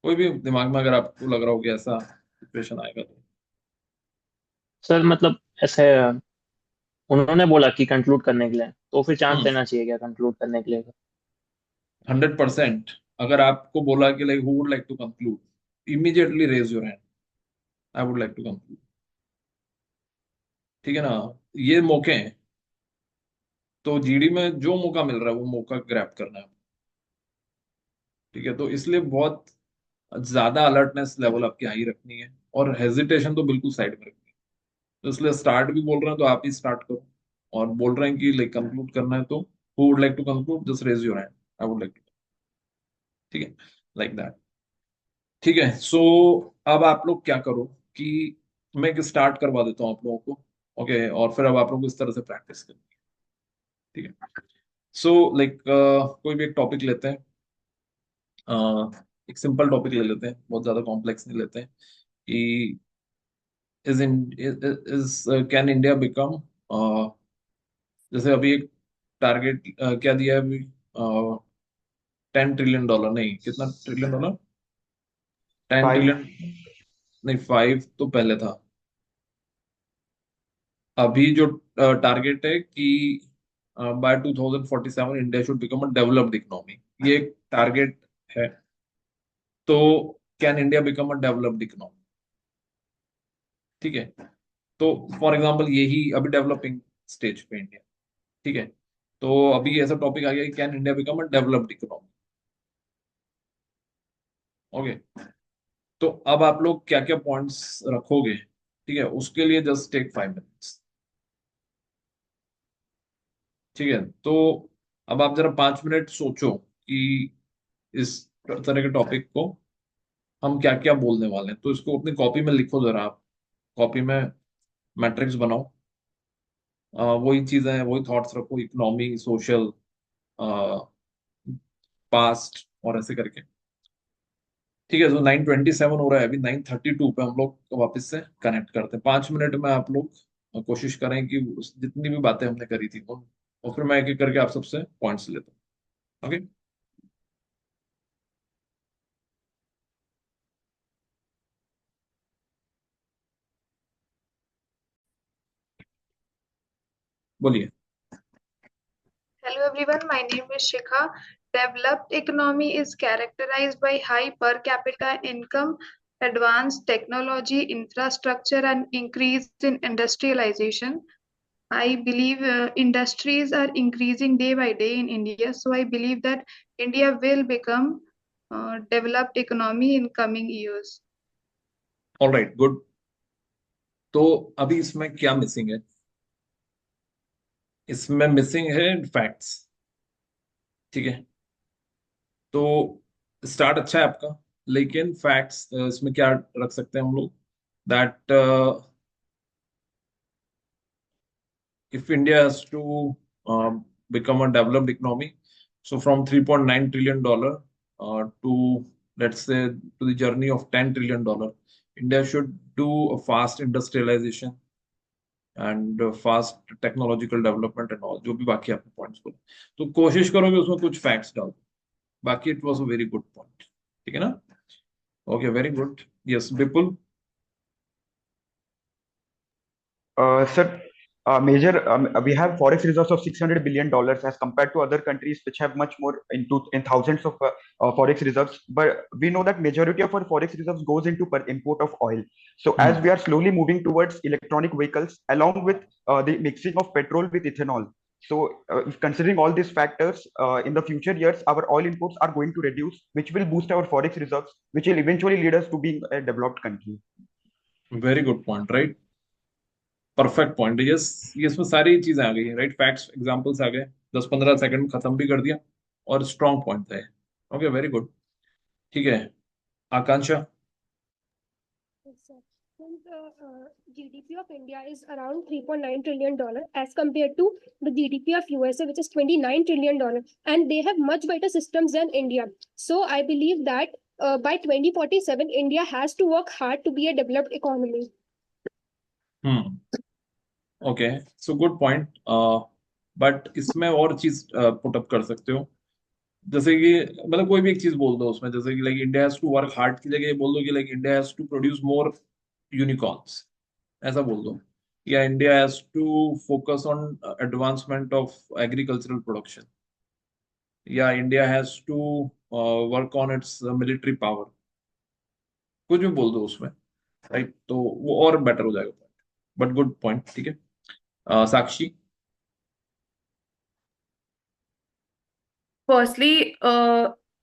कोई भी दिमाग में अगर आपको लग रहा हो कि ऐसा सिचुएशन आएगा तो। सर मतलब ऐसे उन्होंने बोला कि कंक्लूड करने के लिए, तो फिर चांस हम्म। देना चाहिए क्या कंक्लूड करने के लिए? 100%। अगर आपको बोला कि like who would like to conclude, immediately raise your hand, I would like to conclude. ठीक है ना, ये मौके हैं, तो जीडी में जो मौका मिल रहा है वो मौका ग्रैब करना है। ठीक है, तो इसलिए बहुत ज्यादा अलर्टनेस लेवल आपकी हाई रखनी है, और हेजिटेशन तो बिल्कुल साइड में रखनी है। तो इसलिए स्टार्ट भी बोल रहे हैं तो आप ही स्टार्ट करो, और बोल रहे हैं कि लाइक कंक्लूड करना है तो who would like to conclude, just raise your hand, I would like to. ठीक है, लाइक दैट। ठीक है, सो अब आप लोग क्या करो कि मैं एक स्टार्ट करवा देता हूँ आप लोगों को। ओके, और फिर अब आप लोग इस तरह से प्रैक्टिस करें। ठीक है, सो लाइक कोई भी एक टॉपिक लेते हैं। एक सिंपल टॉपिक ले लेते हैं, बहुत ज्यादा कॉम्प्लेक्स नहीं लेते हैं, कि is in is can India become, जैसे अभी एक टारगेट क्या दिया है अभी, 10 ट्रिलियन डॉलर, नहीं कितना ट्रिलियन डॉलर, 10 ट्रिलियन, 5 नहीं 5 तो पहले था। अभी जो टारगेट है कि by 2047 India should become a developed economy, ये एक टारगेट है। तो can India become a developed economy? ठीक है, तो फॉर एग्जांपल यही अभी डेवलपिंग स्टेज पे इंडिया। ठीक है, तो अभी ऐसा टॉपिक आ गया कि can India become a developed economy. Okay, तो अब आप लोग क्या क्या पॉइंट्स रखोगे, ठीक है, उसके लिए जस्ट टेक 5 मिनट्स। ठीक है, तो अब आप जरा 5 मिनट सोचो कि इस तरह के टॉपिक को हम क्या क्या बोलने वाले हैं, तो इसको अपनी कॉपी में लिखो जरा आप, कॉपी में मैट्रिक्स बनाओ। वही चीजें हैं, वही थॉट्स रखो, इकोनॉमी, सोशल, पास्ट, और ऐसे करके। ठीक है, तो 9:27 हो रहा है, अभी 9:32 पे हम लोग वापस से कनेक्ट करते हैं। 5 मिनट में आप लोग कोशिश करें कि जितनी भी बातें हमने करी थी उन, और फिर मैं एक एक करके आप सबसे पॉइंट्स लेता हूँ। ओके, बोलिए। Hello everyone, my name is Shikha. Developed economy is characterized by high per capita income, advanced technology, infrastructure, and increase in industrialization. I believe industries are increasing day by day in India, so I believe that India will become developed economy in coming years. All right, good. तो अभी इसमें क्या missing है? इसमें missing है facts. ठीक है, तो स्टार्ट अच्छा है आपका, लेकिन फैक्ट्स इसमें क्या रख सकते हैं हम लोग, that if India has to become a developed economy, so from $3.9 trillion to, let's say, to the journey of $10 trillion, India should do a fast industrialization and fast technological development and all, जो भी बाकी आपने points बोले, तो कोशिश करोगे उसमें कुछ फैक्ट्स डाल दो। बाकी it was a very good point. ठीक है ना? Okay, very good. Yes, Vipul. Sir We have forex reserves of $600 billion as compared to other countries which have much more in thousands of forex reserves. But we know that majority of our forex reserves goes into per import of oil. So as we are slowly moving towards electronic vehicles, along with the mixing of petrol with ethanol. So considering all these factors, in the future years, our oil imports are going to reduce, which will boost our forex reserves, which will eventually lead us to being a developed country. Very good point, right, perfect point. Yes, ये इसमें सारी चीजें आ गई है, right, facts, examples आ गए, 10-15 second में खत्म भी कर दिया, और स्ट्रॉन्ग पॉइंट था। Okay, very good. ठीक है, आकांक्षा। Yes, sir. Since the GDP of India is around $3.9 trillion as compared to the GDP of USA, which is $29 trillion, and they have much better systems than India. So I believe that by 2047, India has to work hard to be a developed economy. Okay, so good point. But इसमें और चीज put up कर सकते हो, जैसे कि मतलब कोई भी एक चीज बोल दो उसमें, जैसे कि like India has to work hard की जगह ये बोल दो कि like India has to produce more unicorns, ऐसा बोल दो, या India has to focus on advancement of agricultural production, या India has to work on its military power, कुछ भी बोल दो उसमें, राइट, तो वो और बेटर हो जाएगा पॉइंट। बट गुड पॉइंट, ठीक है। साक्षी। Firstly,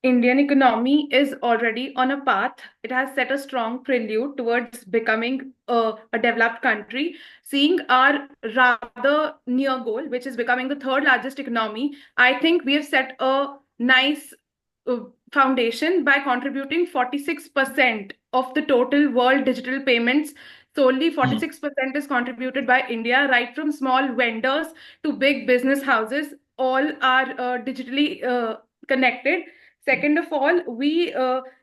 Indian economy is already on a path. It has set a strong prelude towards becoming a developed country. Seeing our rather near goal, which is becoming the third largest economy, I think we have set a nice foundation by contributing 46% of the total world digital payments. Solely 46% is contributed by India, right from small vendors to big business houses. All are digitally connected. Second of all, we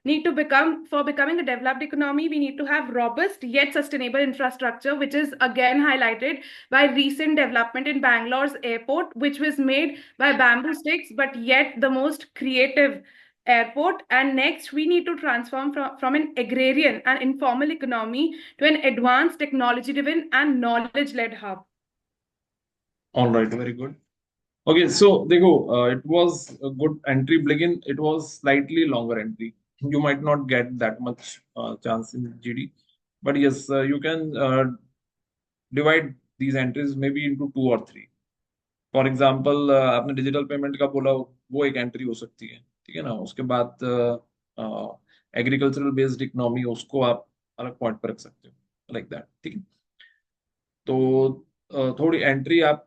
need to becoming a developed economy, we need to have robust yet sustainable infrastructure, which is again highlighted by recent development in Bangalore's airport, which was made by bamboo sticks, but yet the most creative airport. And next, we need to transform from an agrarian and informal economy to an advanced technology-driven and knowledge-led hub. All right, very good. Okay, so देखो, it was a good entry begin. It was slightly longer entry. You might not get that much chance in GD, but yes, you can divide these entries maybe into 2 or 3. For example आपने digital payment का बोला, वो एक entry हो सकती है, ठीक है ना। उसके बाद एग्रीकल्चरल बेस्ड इकोनॉमी, उसको आप अलग पॉइंट पर रख सकते हो, लाइक दैट, ठीक है। तो थोड़ी एंट्री आप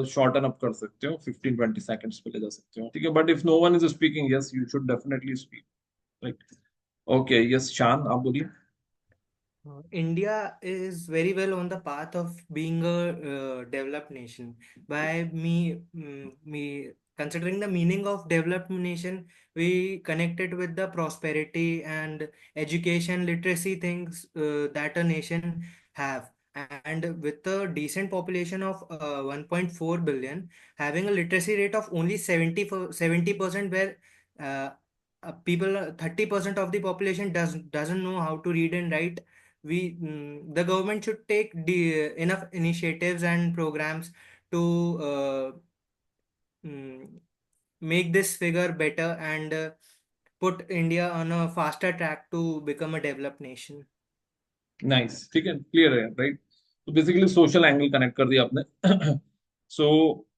शॉर्टन अप कर सकते हो, 15-20 सेकंड्स पे ले जा सकते हो, ठीक है। But if no one is speaking, yes, you should definitely speak, right. Okay, yes, Shaan, आप बोलिए। India is very well on the path of being a developed nation. By me considering the meaning of developed nation, we connect it with the prosperity and education, literacy things that a nation have. And with a decent population of 1.4 billion, having a literacy rate of only 70%, where people 30% of the population doesn't know how to read and write. The government should take enough initiatives and programs to make this figure better and put India on a faster track to become a developed nation. Nice, ठीक है, clear है, right. तो basically social angle connect कर दिया आपने। So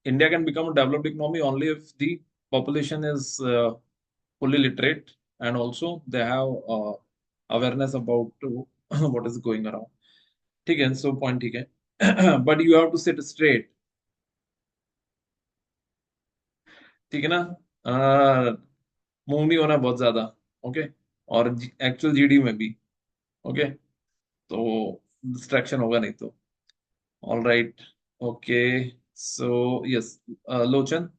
India can become a developed economy only if the population is fully literate and also they have awareness about what is going around, ठीक है। so point ठीक है। but you have to sit straight, ठीक है ना, move नहीं होना बहुत ज्यादा, ओके, और एक्चुअल जीडी में भी, ओके, तो डिस्ट्रैक्शन होगा नहीं तो। All right, okay, so yes, Lochan.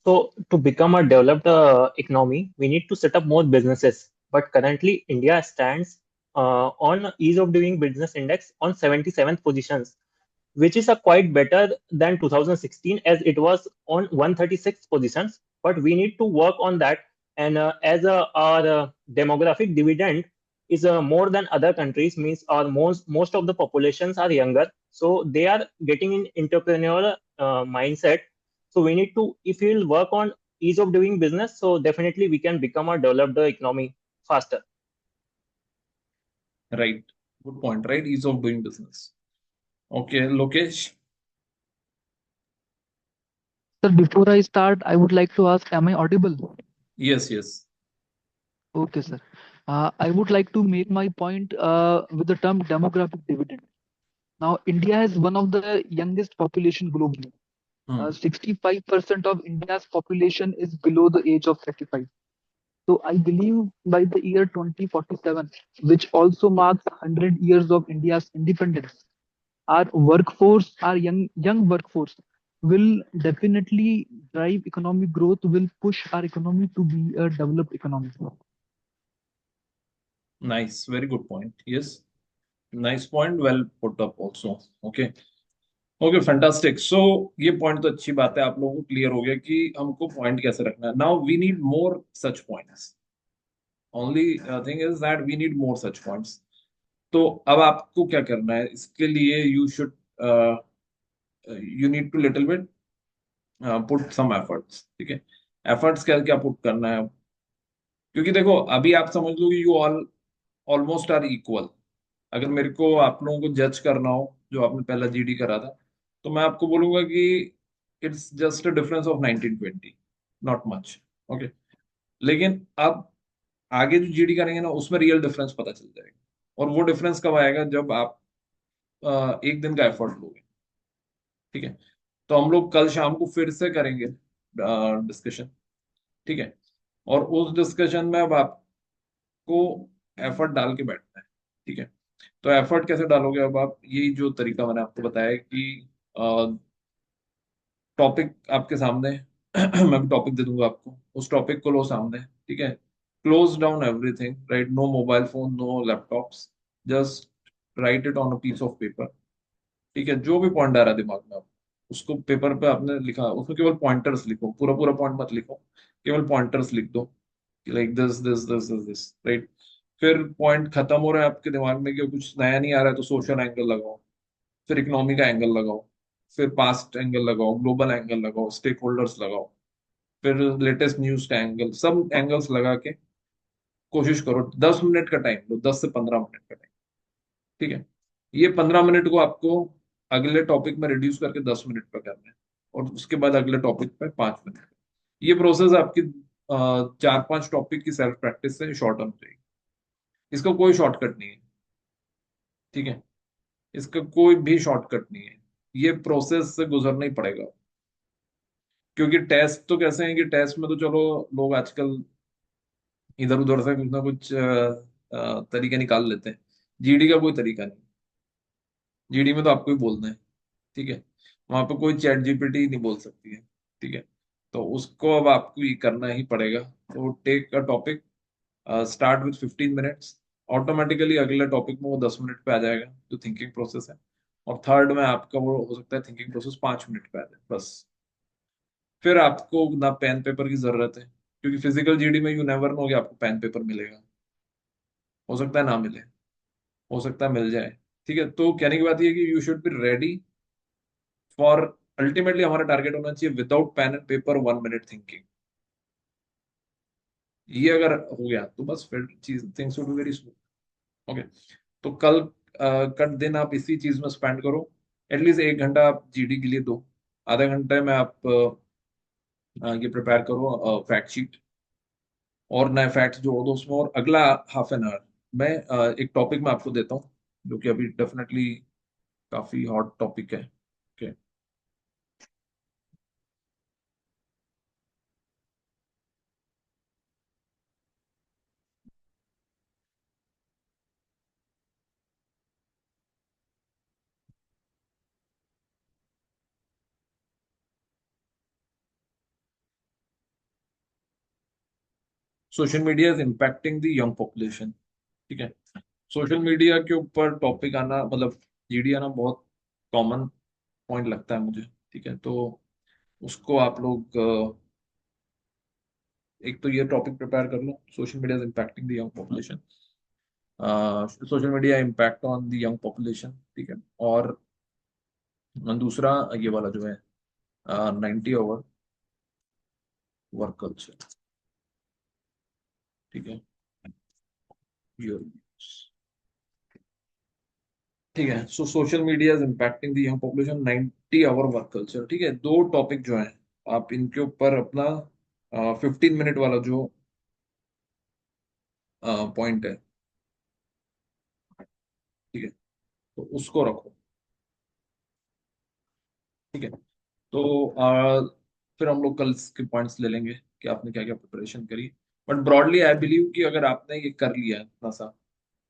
So to become a developed economy, we need to set up more businesses. But currently, India stands on ease of doing business index on 77th positions, which is a quite better than 2016 as it was on 136 positions. But we need to work on that. And as our demographic dividend is more than other countries, means our most of the populations are younger, so they are getting in entrepreneurial mindset. So we need to, if we will work on ease of doing business, so definitely we can become a developed economy faster. Right. Good point, right? Ease of doing business. Okay, Lokesh. Sir, before I start, I would like to ask, am I audible? Yes, yes. Okay, sir. I would like to make my point with the term demographic dividend. Now, India is one of the youngest population globally. 65% of India's population is below the age of 35. So I believe by the year 2047, which also marks 100 years of India's independence, our workforce, our young workforce, will definitely drive economic growth, will push our economy to be a developed economy. Nice. Very good point. Yes. Nice point. Well put up also. Okay. Okay fantastic. So ये point तो अच्छी बात है, आप लोगों को clear हो गया कि हमको पॉइंट कैसे रखना है. Now we need more such points. Only thing is that we need more such points. तो अब आपको क्या करना है इसके लिए, you should you need to little bit put some efforts. ठीक है, एफर्ट्स क्या क्या पुट करना है. क्योंकि देखो अभी आप समझ लो कि you all almost are equal. अगर मेरे को आप लोगों को जज करना हो, जो आपने पहला जीडी करा था, तो मैं आपको बोलूंगा कि it's just a difference of 1920, not much. Okay. लेकिन अब आगे जो जीडी करेंगे ना, उसमें रियल डिफरेंस पता चल जाएगा. और वो डिफरेंस कब आएगा, जब आप एक दिन का एफर्ट लोगे. ठीक है. तो हम लोग कल शाम को फिर से करेंगे डिस्कशन. ठीक है. और उस डिस्कशन में अब आपको एफर्ट डाल के बैठना है. ठीक है. तो एफर्ट कैसे डालोगे, अब आप यही जो तरीका मैंने आपको बताया कि टॉपिक आपके सामने मैं टॉपिक दे दूंगा आपको, उस टॉपिक को लो सामने. ठीक है. Close down everything, right? No mobile phone, no laptops. Just write it on a piece of paper. ठीक है. जो भी पॉइंट आ रहा है दिमाग में, आप उसको पेपर पे आपने लिखा, उसमें केवल पॉइंटर्स लिखो, पूरा पूरा पॉइंट मत लिखो, केवल पॉइंटर्स लिख दो, like this this this this, right? फिर पॉइंट खत्म हो रहा है आपके दिमाग में कि कुछ नया नहीं आ रहा है, तो सोशल एंगल लगाओ, फिर इकोनॉमी का एंगल लगाओ, फिर पास्ट एंगल लगाओ, ग्लोबल एंगल लगाओ, स्टेक होल्डर्स लगाओ, फिर लेटेस्ट न्यूज का एंगल, सब एंगल्स लगा के कोशिश करो. 10 मिनट का टाइम लो, 10 से 15 मिनट का टाइम. ठीक है. ये 15 मिनट को आपको अगले टॉपिक में रिड्यूस करके 10 मिनट पे करना है, और उसके बाद अगले टॉपिक पे 5 मिनट. ये प्रोसेस आपकी 4-5 टॉपिक की सेल्फ प्रैक्टिस से शॉर्ट हो जाएगी. इसका कोई शॉर्टकट नहीं है. ठीक है. इसका कोई भी शॉर्टकट नहीं है. ये प्रोसेस से गुजरना ही पड़ेगा. क्योंकि टेस्ट तो कैसे हैं कि टेस्ट में तो चलो लोग आजकल इधर उधर से कुछ ना कुछ तरीके निकाल लेते हैं. जीडी का कोई तरीका नहीं. जीडी में तो आपको ही बोलना है. ठीक है. वहां पे कोई चैट जीपीटी नहीं बोल सकती है. ठीक है. तो उसको अब आपको ये करना ही पड़ेगा. तो take a topic, start with 15 minutes. Automatically अगले टॉपिक में वो 10 मिनट पे आ जाएगा, जो थिंकिंग प्रोसेस है. और थर्ड में आपका वो हो सकता है थिंकिंग प्रोसेस 5 मिनट पे आ जाए बस. फिर आपको ना पेन पेपर की जरूरत है, क्योंकि फिजिकल जीडी में यू नेवर नो कि आपको पेन पेपर मिलेगा. हो सकता है ना मिले, हो सकता है मिल जाए. ठीक है. तो कहने की बात ये है कि you should be ready for, ultimately हमारा टारगेट होना चाहिए without pen and paper 1 minute thinking. ये अगर हो गया तो बस फिर चीज things will be very smooth. Okay. तो कल का दिन आप इसी चीज में स्पेंड करो. एटलीस्ट 1 घंटा आप जीडी के लिए दो. आधा घंटे में आप ये प्रिपेयर करो फैक्ट शीट, और नए फैक्ट्स जोड़ दो उसमें. और अगला हाफ एन आवर मैं एक टॉपिक में आपको देता हूँ, जो कि अभी डेफिनेटली काफी हॉट टॉपिक है. Okay. Social media is impacting the young population. ठीक है. सोशल मीडिया के ऊपर टॉपिक आना, मतलब जीडी आना, बहुत कॉमन पॉइंट लगता है मुझे. ठीक है. तो उसको आप लोग एक तो ये टॉपिक प्रिपेयर कर लो, social media is impacting the young population. Social media impact on the young population, ठीक है, और दूसरा ये वाला जो है 90 आवर वर्क कल्चर, ठीक है, Your views. ठीक है, so social media is impacting the young population, 90 our work culture, ठीक है। दो टॉपिक जो हैं, आप इनके ऊपर अपना 15 मिनट वाला जो पॉइंट है, ठीक है, तो उसको रखो, ठीक है। तो फिर हम लोग कल के पॉइंट्स ले लेंगे कि आपने क्या क्या प्रिपरेशन करी। बट ब्रॉडली आई बिलीव कि अगर आपने ये कर लिया है थोड़ा सा,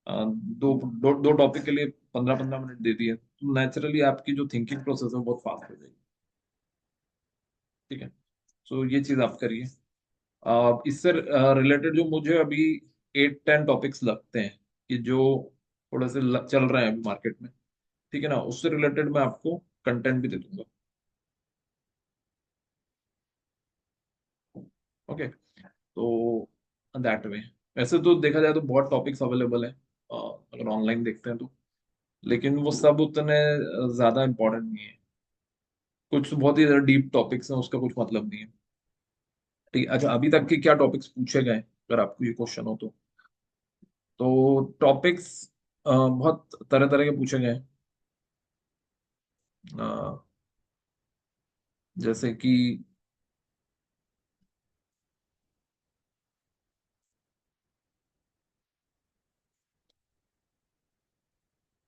दो टॉपिक के लिए 15-15 मिनट दे दिए, तो नेचुरली आपकी जो थिंकिंग प्रोसेस है वो बहुत फास्ट हो जाएगी, ठीक है। सो ये चीज आप करिए। इससे रिलेटेड जो मुझे अभी 8-10 टॉपिक्स लगते हैं कि जो थोड़े से चल रहे हैं अभी मार्केट में, ठीक है ना, उससे रिलेटेड मैं आपको कंटेंट भी दे दूंगा, ओके। तो दैट वे, वैसे तो देखा जाए तो बहुत टॉपिक्स अवेलेबल है अगर ऑनलाइन देखते हैं तो, लेकिन वो सब उतने ज्यादा इम्पोर्टेंट नहीं है। कुछ बहुत ही ज्यादा डीप टॉपिक्स हैं, उसका कुछ मतलब नहीं है, ठीक है। अच्छा, अभी तक के क्या टॉपिक्स पूछे गए, अगर आपको ये क्वेश्चन हो तो टॉपिक्स बहुत तरह तरह के पूछे गए हैं। जैसे कि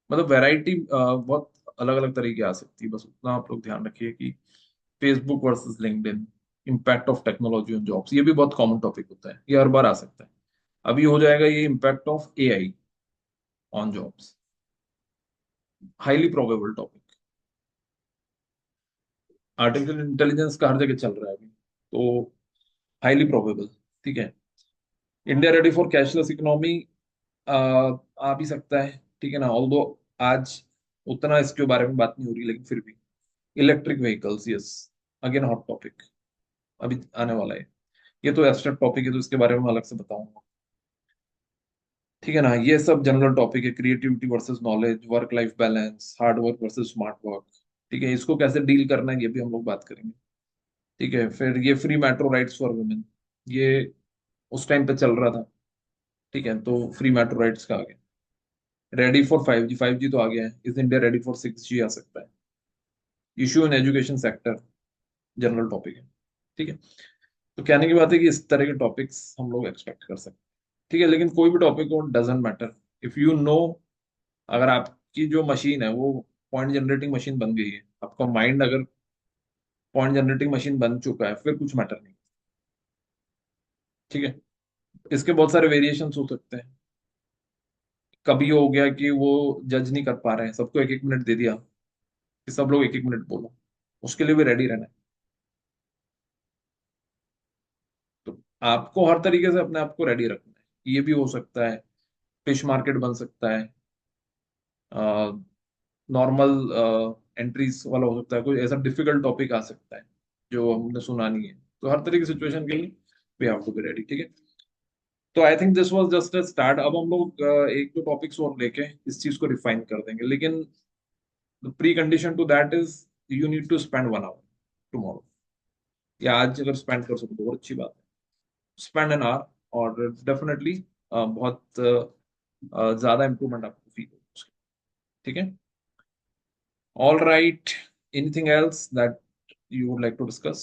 मतलब वैरायटी बहुत अलग अलग तरीके आ सकती है, बस उतना आप लोग ध्यान रखिए कि Facebook versus LinkedIn, impact of technology on jobs, ये भी बहुत कॉमन टॉपिक होता है, ये हर बार आ सकता है। अभी हो जाएगा ये impact of AI on jobs, highly probable topic. Artificial intelligence का हर जगह चल रहा है अभी, तो हाईली प्रोबेबल, ठीक है। India ready for cashless economy आ भी सकता है, ठीक है ना, ऑल्दो आज उतना इसके बारे में बात नहीं हो रही, लेकिन फिर भी electric vehicles, yes, again hot topic अभी आने वाला है। ये तो एब्स्ट्रैक्ट टॉपिक है, तो इसके बारे में अलग से बताऊंगा, ठीक है ना। ये सब जनरल टॉपिक है, creativity versus knowledge, work life balance, hard work versus smart work, ठीक है, इसको कैसे डील करना है ये भी हम लोग बात करेंगे, ठीक है। फिर ये free metro rights for women, ये उस टाइम पे चल रहा था, ठीक है, तो फ्री मेट्रो राइट्स का आ गया। रेडी फॉर 5G, 5G तो आ गया है, is India ready for 6G आ सकता है। Issue in education sector, general topic है, ठीक है। तो कहने की बात है कि इस तरह के टॉपिक्स हम लोग एक्सपेक्ट कर सकते हैं, ठीक है। लेकिन कोई भी टॉपिक हो, doesn't matter, if you know, अगर आपकी जो मशीन है वो पॉइंट जनरेटिंग मशीन बन गई है, आपका माइंड अगर पॉइंट जनरेटिंग मशीन बन चुका है, फिर कुछ मैटर नहीं, ठीक है। इसके बहुत सारे वेरिएशन हो सकते हैं। कभी हो गया कि वो जज नहीं कर पा रहे हैं, सबको 1-1 मिनट दे दिया कि सब लोग 1-1 मिनट बोलो, उसके लिए भी रेडी रहना है। तो आपको हर तरीके से अपने आप को रेडी रखना है। ये भी हो सकता है, फिश मार्केट बन सकता है, नॉर्मल एंट्रीज वाला हो सकता है, कोई ऐसा डिफिकल्ट टॉपिक आ सकता है जो हमने सुना नहीं है। तो हर तरह की सिचुएशन के लिए we have to be ready, ठीक है। तो I think this was just a start. अब हम लोग एक दो टॉपिक्स और लेके इस चीज को रिफाइन कर देंगे, लेकिन the precondition to that is you need to spend 1 hour tomorrow, या आज अगर स्पेंड कर सको तो बहुत अच्छी बात है, स्पेंड एन आवर, और डेफिनेटली बहुत ज्यादा इंप्रूवमेंट आपको फील होगा, ठीक है। All right. Anything else that you would like to discuss?